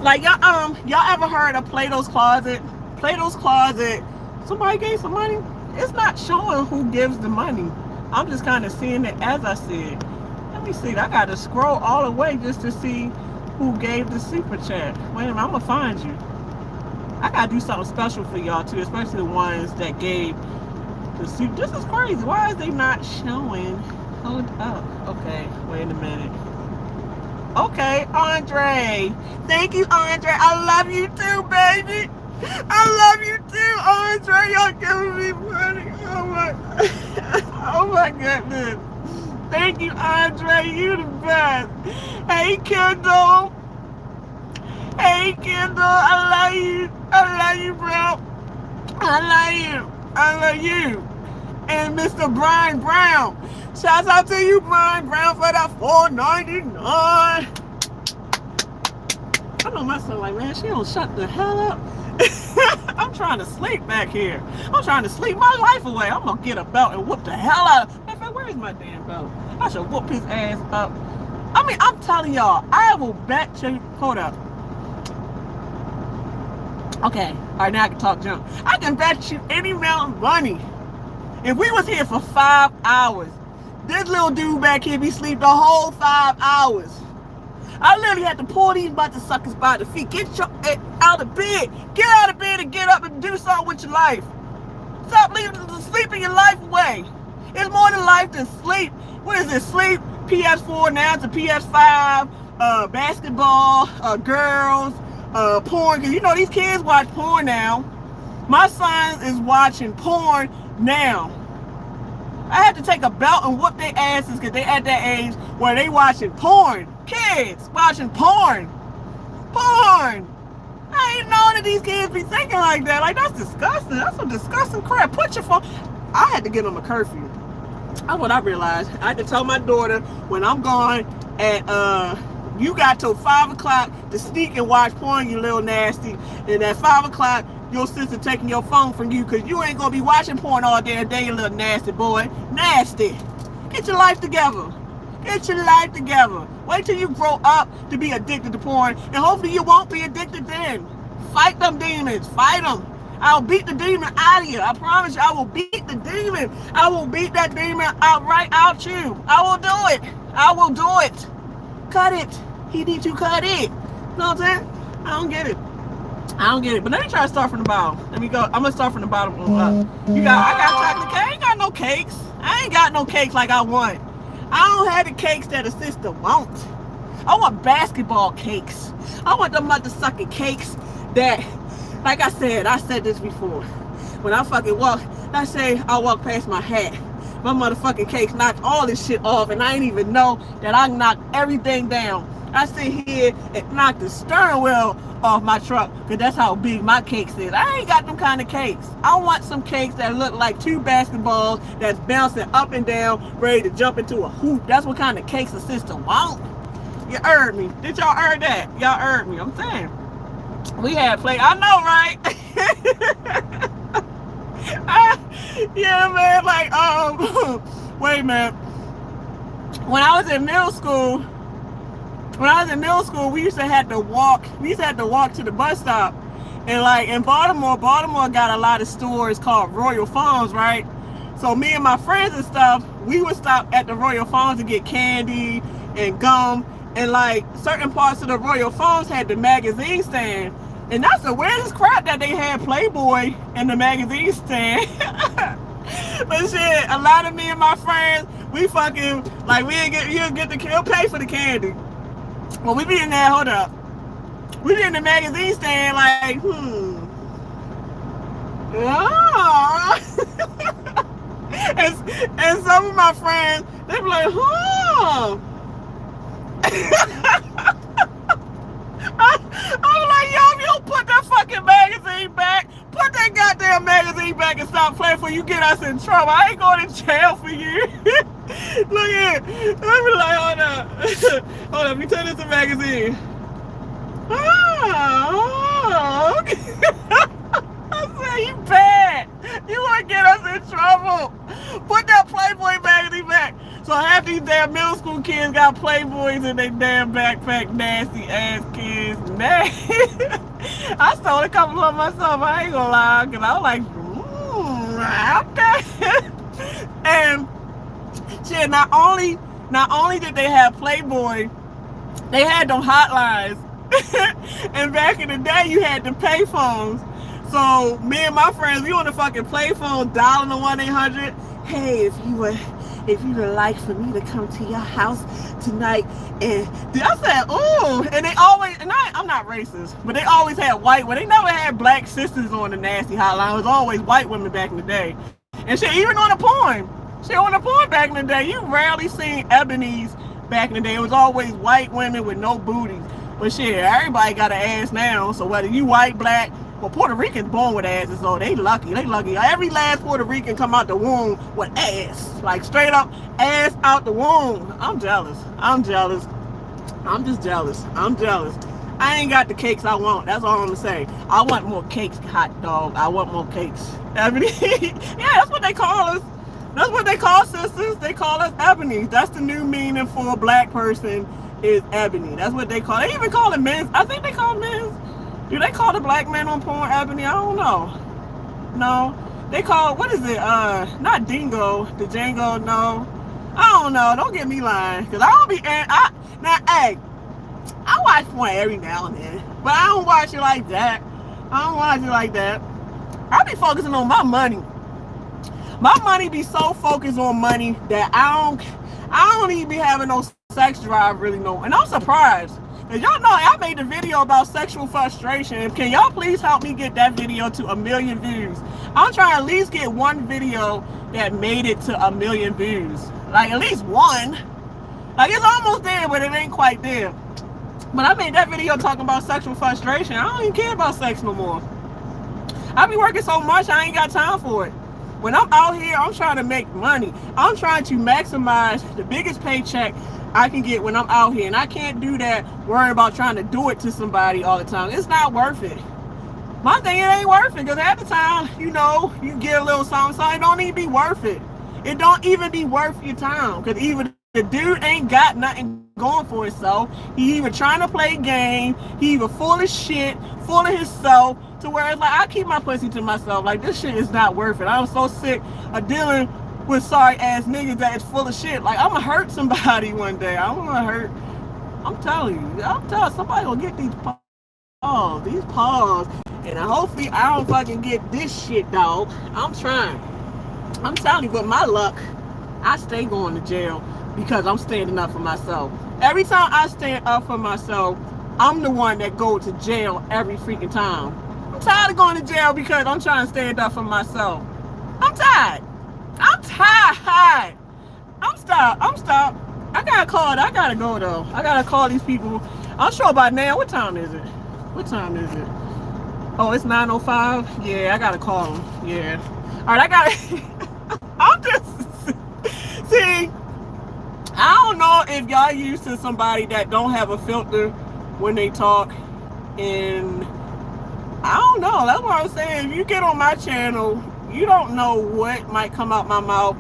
Like y'all ever heard of Plato's Closet? Plato's Closet. Somebody gave some money. It's not showing who gives the money. I'm just kind of seeing it as I see it. Let me see. I got to scroll all the way just to see who gave the super chat. Wait a minute. I'm gonna find you. I gotta do something special for y'all too, especially the ones that gave the super. This is crazy. Why is they not showing? Hold up. Okay. Wait a minute. Okay, Andre. Thank you, Andre. I love you too, baby. I love you too, Andre. Y'all giving me money. Oh my goodness. Thank you, Andre. You the best. Hey, Kendall. Hey, Kendall. I love you. I love you, bro. I love you. I love you. And Mr. Brian Brown. Shouts out to you, Brian Brown, for that $4.99. I know my son like, man, she don't shut the hell up. I'm trying to sleep back here. I'm trying to sleep my life away. I'm going to get a belt and whoop the hell out of him. In fact, where's my damn belt? I should whoop his ass up. I mean, I'm telling y'all, I will bet you. Hold up. Okay. All right, now I can talk junk. I can bet you any amount of money. If we was here for 5 hours, this little dude back here be sleep the whole 5 hours. I literally had to pull these mother suckers by the feet. Get your out of bed. Get out of bed and get up and do something with your life. Stop sleeping your life away. It's more than life than sleep. What is it? Sleep, PS4 now to PS5, basketball, girls, porn. Because you know these kids watch porn now. My son is watching porn now. I had to take a belt and whoop their asses because they at that age where they watching porn. Kids watching porn. Porn. I ain't knowing that these kids be thinking like that. Like, that's disgusting. That's some disgusting crap. Put your phone. I had to get them a curfew. That's what I realized. I had to tell my daughter when I'm gone at you got till 5 o'clock to sneak and watch porn, you little nasty. And at 5 o'clock, your sister taking your phone from you because you ain't gonna be watching porn all day a day, you little nasty boy. Nasty. Get your life together. Get your life together. Wait till you grow up to be addicted to porn, and hopefully you won't be addicted then. Fight them demons. Fight them. I'll beat the demon out of you. I promise you, I will beat the demon. I will beat that demon right out you. I will do it. I will do it. Cut it. He needs to cut it. You know what I'm saying? I don't get it. I don't get it. But let me try to start from the bottom. Let me go. I'm gonna start from the bottom on up. I got chocolate cake. I ain't got no cakes. I ain't got no cakes like I want. I don't have the cakes that a sister wants. I want basketball cakes. I want the mother-sucking cakes that, like I said this before. When I fucking walk, I say I walk past my hat. My motherfucking cakes knocked all this shit off, and I ain't even know that I knocked everything down. I sit here and knock the steering wheel off my truck, because that's how big my cakes is. I ain't got them kind of cakes. I want some cakes that look like 2 basketballs that's bouncing up and down, ready to jump into a hoop. That's what kind of cakes a sister want. You heard me. Did y'all heard that? Y'all heard me. I'm saying. We had play. I know, right? Yeah, man. Like, wait a minute. When I was in middle school, we used to have to walk to the bus stop. And like in Baltimore got a lot of stores called Royal Farms, right? So me and my friends and stuff, we would stop at the Royal Farms to get candy and gum. And like certain parts of the Royal Farms had the magazine stand. And that's the weirdest crap that they had Playboy in the magazine stand. But shit, a lot of me and my friends, we fucking, like, you'll pay for the candy. Well, we be in there, hold up. We be in the magazine stand like, oh. and some of my friends, they be like, I'm like, yo, if you don't put that fucking magazine back, put that goddamn magazine back and stop playing before you get us in trouble. I ain't going to jail for you. Look at it. I be like, hold up. Hold up, let me turn this a magazine. Oh, okay. I said, you bad. You want to get us in trouble. Put that Playboy magazine back. So half these damn middle school kids got Playboys in their damn backpack, nasty ass kids. I stole a couple of myself, I ain't gonna lie, because I was like, okay. And shit, not only did they have Playboy, they had them hotlines. And back in the day, you had the payphones. So me and my friends, we on the fucking payphone dialing the 1-800. Hey, if you would like for me to come to your house tonight, and I said, oh, and they always, and I'm not racist, but they always had white women. They never had black sisters on the nasty hotline. It was always white women back in the day. And shit, even on the porn back in the day, you rarely seen ebonies back in the day. It was always white women with no booties. But shit, everybody got an ass now, so whether you white, black, well, Puerto Ricans born with asses, so they lucky. Every last Puerto Rican come out the womb with ass. Like straight up ass out the womb. I'm jealous. I'm just jealous. I ain't got the cakes I want. That's all I'm gonna say. I want more cakes, hot dog. I want more cakes. Ebony. Yeah, that's what they call us. That's what they call sisters. They call us ebony. That's the new meaning for a black person is ebony. That's what they call it. They even call it men's. I think they call men's. Do they call the black man on porn ebony? I don't know. No. They call, what is it? Not dingo. The Django, no. I don't know. Don't get me lying. Because I don't be, now, hey, I watch porn every now and then. But I don't watch it like that. I be focusing on my money. My money be so focused on money that I don't even be having no sex drive really no. And I'm surprised. And y'all know I made a video about sexual frustration. Can y'all please help me get that video to 1 million views? I'm trying to at least get one video that made it to 1 million views. Like at least one. Like it's almost there, but it ain't quite there. But I made that video talking about sexual frustration. I don't even care about sex no more. I be working so much, I ain't got time for it. When I'm out here, I'm trying to make money. I'm trying to maximize the biggest paycheck I can get when I'm out here. And I can't do that worrying about trying to do it to somebody all the time. It's not worth it. My thing, it ain't worth it. Because at the time, you know, you get a little something, so it don't even be worth it. It don't even be worth your time. Because even the dude ain't got nothing going for himself. He either trying to play a game, he either full of shit, full of himself, to where it's like, I keep my pussy to myself. Like, this shit is not worth it. I'm so sick of dealing with sorry ass niggas that is full of shit. Like, I'm gonna hurt somebody one day. I'm telling you, somebody gonna get these paws, and hopefully I don't fucking get this shit, dog. I'm trying. I'm telling you, but my luck, I stay going to jail because I'm standing up for myself. Every time I stand up for myself, I'm the one that go to jail every freaking time. I'm tired of going to jail because I'm trying to stand up for myself. I'm tired. I'm stopped. I gotta go though. I gotta call these people. I'm sure by now. What time is it? Oh, it's 9:05. Yeah, I gotta call them. Yeah. All right, I gotta. I'm just. See, I don't know if y'all used to somebody that don't have a filter when they talk, and I don't know. That's what I'm saying. If you get on my channel, you don't know what might come out my mouth.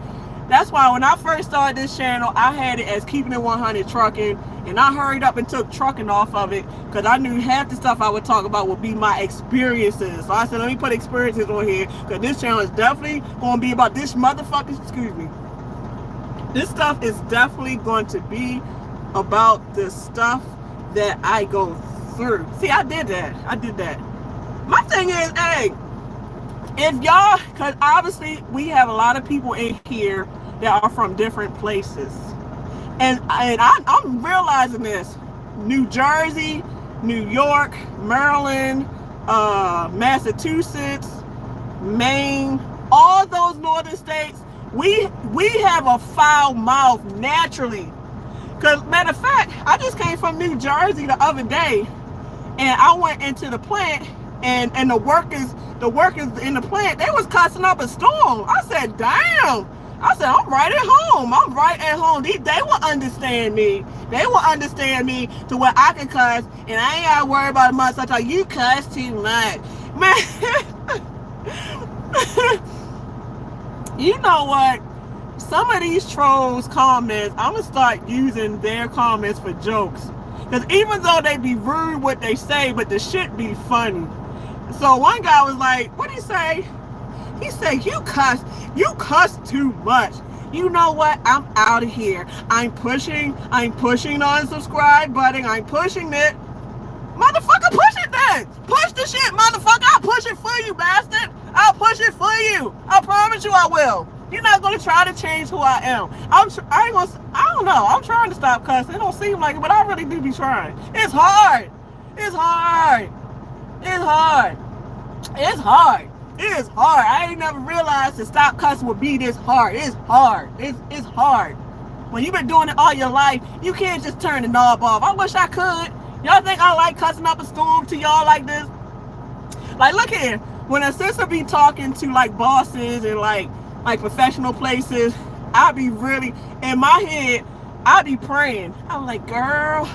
That's why when I first started this channel, I had it as keeping it 100 trucking, and I hurried up and took trucking off of it because I knew half the stuff I would talk about would be my experiences. So I said, let me put experiences on here because this channel is definitely going to be about this motherfucker. Excuse me. This stuff is definitely going to be about the stuff that I go through. See, I did that. My thing is, hey, if y'all, because obviously we have a lot of people in here that are from different places, and I'm realizing this: New Jersey, New York, Maryland, Massachusetts, Maine, all those northern states, we have a foul mouth naturally. Because matter of fact, I just came from New Jersey the other day, and I went into the plant, and the workers in the plant, they was cussing up a storm. I said, damn. I said, I'm right at home. They will understand me. They will understand me to where I can cuss, and I ain't gotta worry about it much. Such like, you cuss too much. Man, you know what? Some of these trolls comments, I'm gonna start using their comments for jokes. Because even though they be rude what they say, but the shit be funny. So one guy was like, what'd he say? He said, you cuss too much. You know what? I'm out of here. I'm pushing the unsubscribe button. I'm pushing it. Motherfucker, push it then. Push the shit, motherfucker. I'll push it for you, bastard. I'll push it for you. I promise you I will. You're not gonna try to change who I am. I don't know. I'm trying to stop cussing. It don't seem like it, but I really do be trying. It's hard. I ain't never realized to stop cussing would be this hard. It's hard. It's hard. When you've been doing it all your life, you can't just turn the knob off. I wish I could. Y'all think I like cussing up a storm to y'all like this? Like, look here. When a sister be talking to like bosses and like professional places, I be really, in my head, I be praying. I'm like, girl,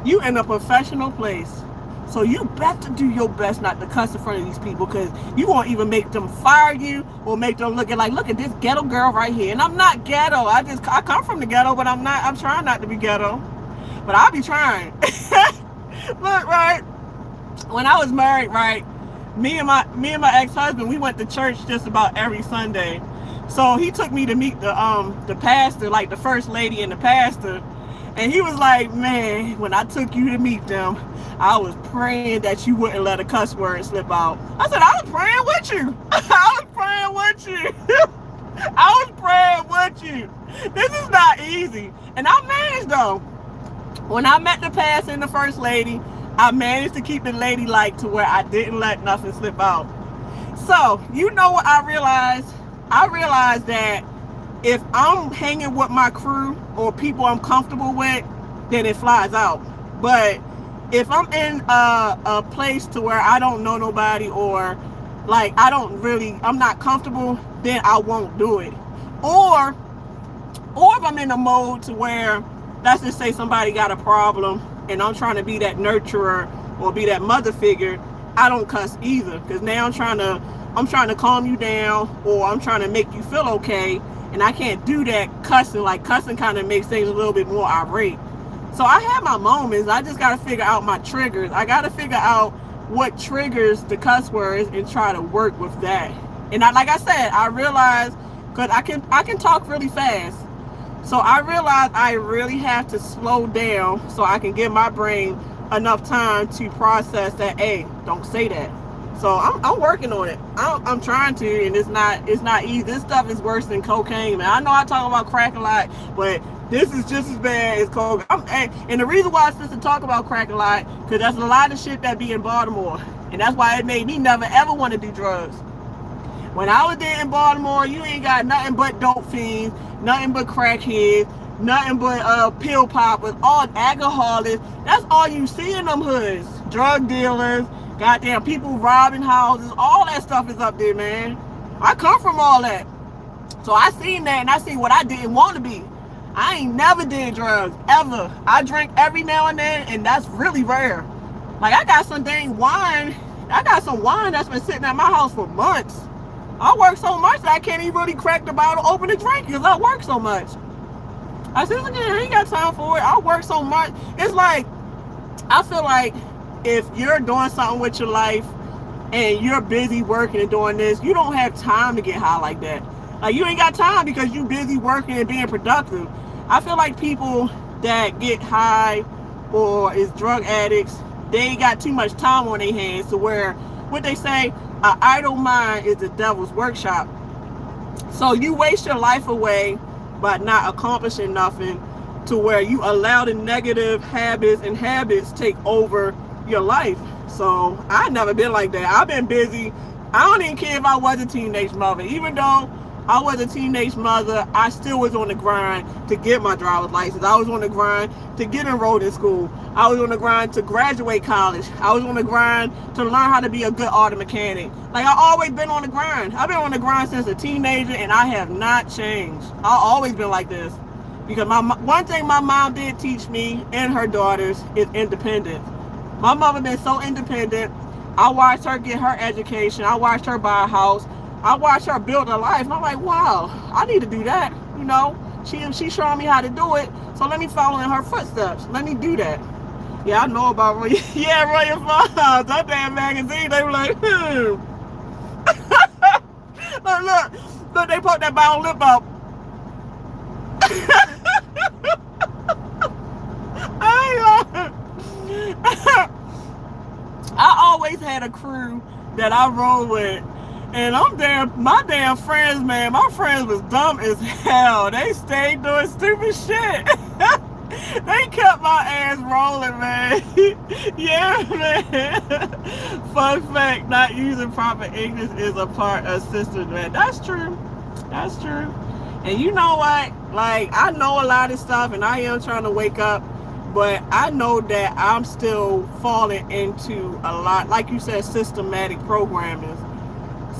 you in a professional place, so you better do your best not to cuss in front of these people, because you won't even make them fire you or make them look at this ghetto girl right here. And I'm not ghetto. I come from the ghetto, but I'm trying not to be ghetto. But I be trying. Look, right, when I was married, right, me and my ex-husband, we went to church just about every Sunday. So he took me to meet the pastor, like the first lady and the pastor. And he was like, man, when I took you to meet them, I was praying that you wouldn't let a cuss word slip out. I said, I was praying with you. I was praying with you. This is not easy. And I managed though. When I met the pastor and the first lady, I managed to keep it ladylike to where I didn't let nothing slip out. So, you know what I realized? I realized that if I'm hanging with my crew or people I'm comfortable with, then it flies out. But if I'm in a place to where I don't know nobody, or like I'm not comfortable, then I won't do it. Or if I'm in a mode to where, let's just say somebody got a problem and I'm trying to be that nurturer or be that mother figure, I don't cuss either, because now I'm trying to calm you down, or I'm trying to make you feel okay, and I can't do that cussing. Like, cussing kind of makes things a little bit more irate. So I have my moments. I just got to figure out my triggers. I got to figure out what triggers the cuss words and try to work with that. And like I said, I realized, because I can talk really fast. So I realized I really have to slow down so I can give my brain enough time to process that, hey, don't say that. So I'm working on it. I'm trying to, and it's not easy. This stuff is worse than cocaine, man. I know I talk about crack a lot, but this is just as bad as cocaine. And the reason why I supposed to talk about crack a lot, because that's a lot of shit that be in Baltimore, and that's why it made me never ever want to do drugs. When I was there in Baltimore, you ain't got nothing but dope fiends, nothing but crackheads, nothing but pill poppers, all alcoholics. That's all you see in them hoods. Drug dealers. Goddamn, people robbing houses, all that stuff is up there, man. I come from all that. So I seen that, and I seen what I didn't want to be. I ain't never did drugs, ever. I drink every now and then, and that's really rare. Like, I got some wine that's been sitting at my house for months. I work so much that I can't even really crack the bottle open and drink because I work so much. I said, again, I ain't got time for it. I work so much. It's like, I feel like if you're doing something with your life and you're busy working and doing this, you don't have time to get high like that. Like, you ain't got time because you're busy working and being productive. I feel like people that get high or is drug addicts, they got too much time on their hands to where, what they say, an idle mind is the devil's workshop. So you waste your life away by not accomplishing nothing, to where you allow the negative habits take over your life. So I've never been like that. I've been busy. I don't even care if I was a teenage mother. Even though I was a teenage mother, I still was on the grind to get my driver's license. I was on the grind to get enrolled in school. I was on the grind to graduate college. I was on the grind to learn how to be a good auto mechanic. Like, I always been on the grind. I've been on the grind since a teenager, and I have not changed. I've always been like this. Because one thing my mom did teach me and her daughters is independence. My mother been so independent. I watched her get her education. I watched her buy a house. I watched her build a life. And I'm like, wow, I need to do that. You know, she's showing me how to do it. So let me follow in her footsteps. Let me do that. Yeah, I know about Roy. Yeah, Roy and Fox. That damn magazine, they were like, look, they put that brown lip up. I always had a crew that I roll with, and my damn friends, man, my friends was dumb as hell. They stayed doing stupid shit. They kept my ass rolling, man. Yeah, man. Fun fact, not using proper English is a part of sisters, man. That's true. That's true. And you know what? Like, I know a lot of stuff, and I am trying to wake up, but I know that I'm still falling into a lot, like you said, systematic programming.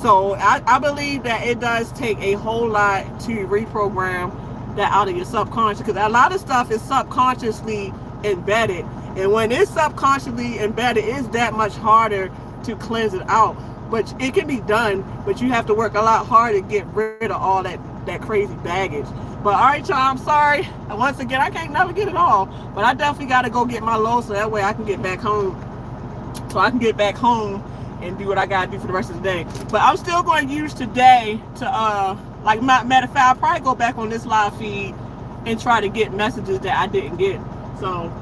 So I believe that it does take a whole lot to reprogram that out of your subconscious, because a lot of stuff is subconsciously embedded, and when it's subconsciously embedded, it's that much harder to cleanse it out. But it can be done, but you have to work a lot harder to get rid of all that crazy baggage. But all right, y'all, I'm sorry. And once again, I can't never get it all, but I definitely got to go get my load so that way I can get back home. So I can get back home and do what I got to do for the rest of the day. But I'm still going to use today to, like, matter of fact, I'll probably go back on this live feed and try to get messages that I didn't get. So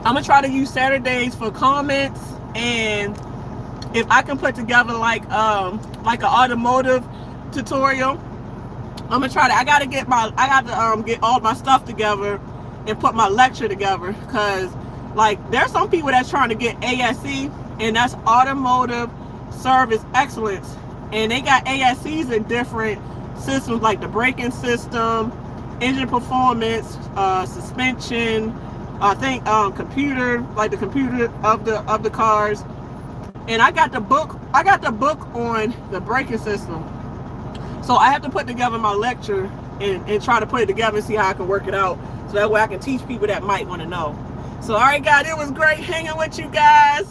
I'm going to try to use Saturdays for comments, and if I can put together like an automotive tutorial, I'm gonna try to. I got to get get all my stuff together and put my lecture together, because like there's some people that's trying to get ASE, and that's automotive service excellence, and they got ASEs in different systems like the braking system, engine performance, suspension, I think computer, like the computer of the cars. And I got the book on the braking system. So I have to put together my lecture and try to put it together and see how I can work it out, so that way I can teach people that might want to know. So all right, guys, it was great hanging with you guys.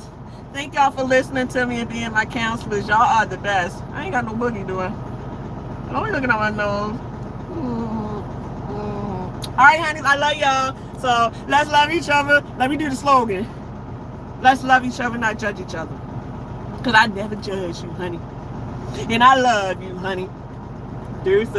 Thank y'all for listening to me and being my counselors. Y'all are the best. I ain't got no boogie doing. Don't be looking at my nose. All right, honeys, I love y'all. So let's love each other. Let me do the slogan. Let's love each other, not judge each other. Because I never judge you, honey. And I love you, honey. Deuces.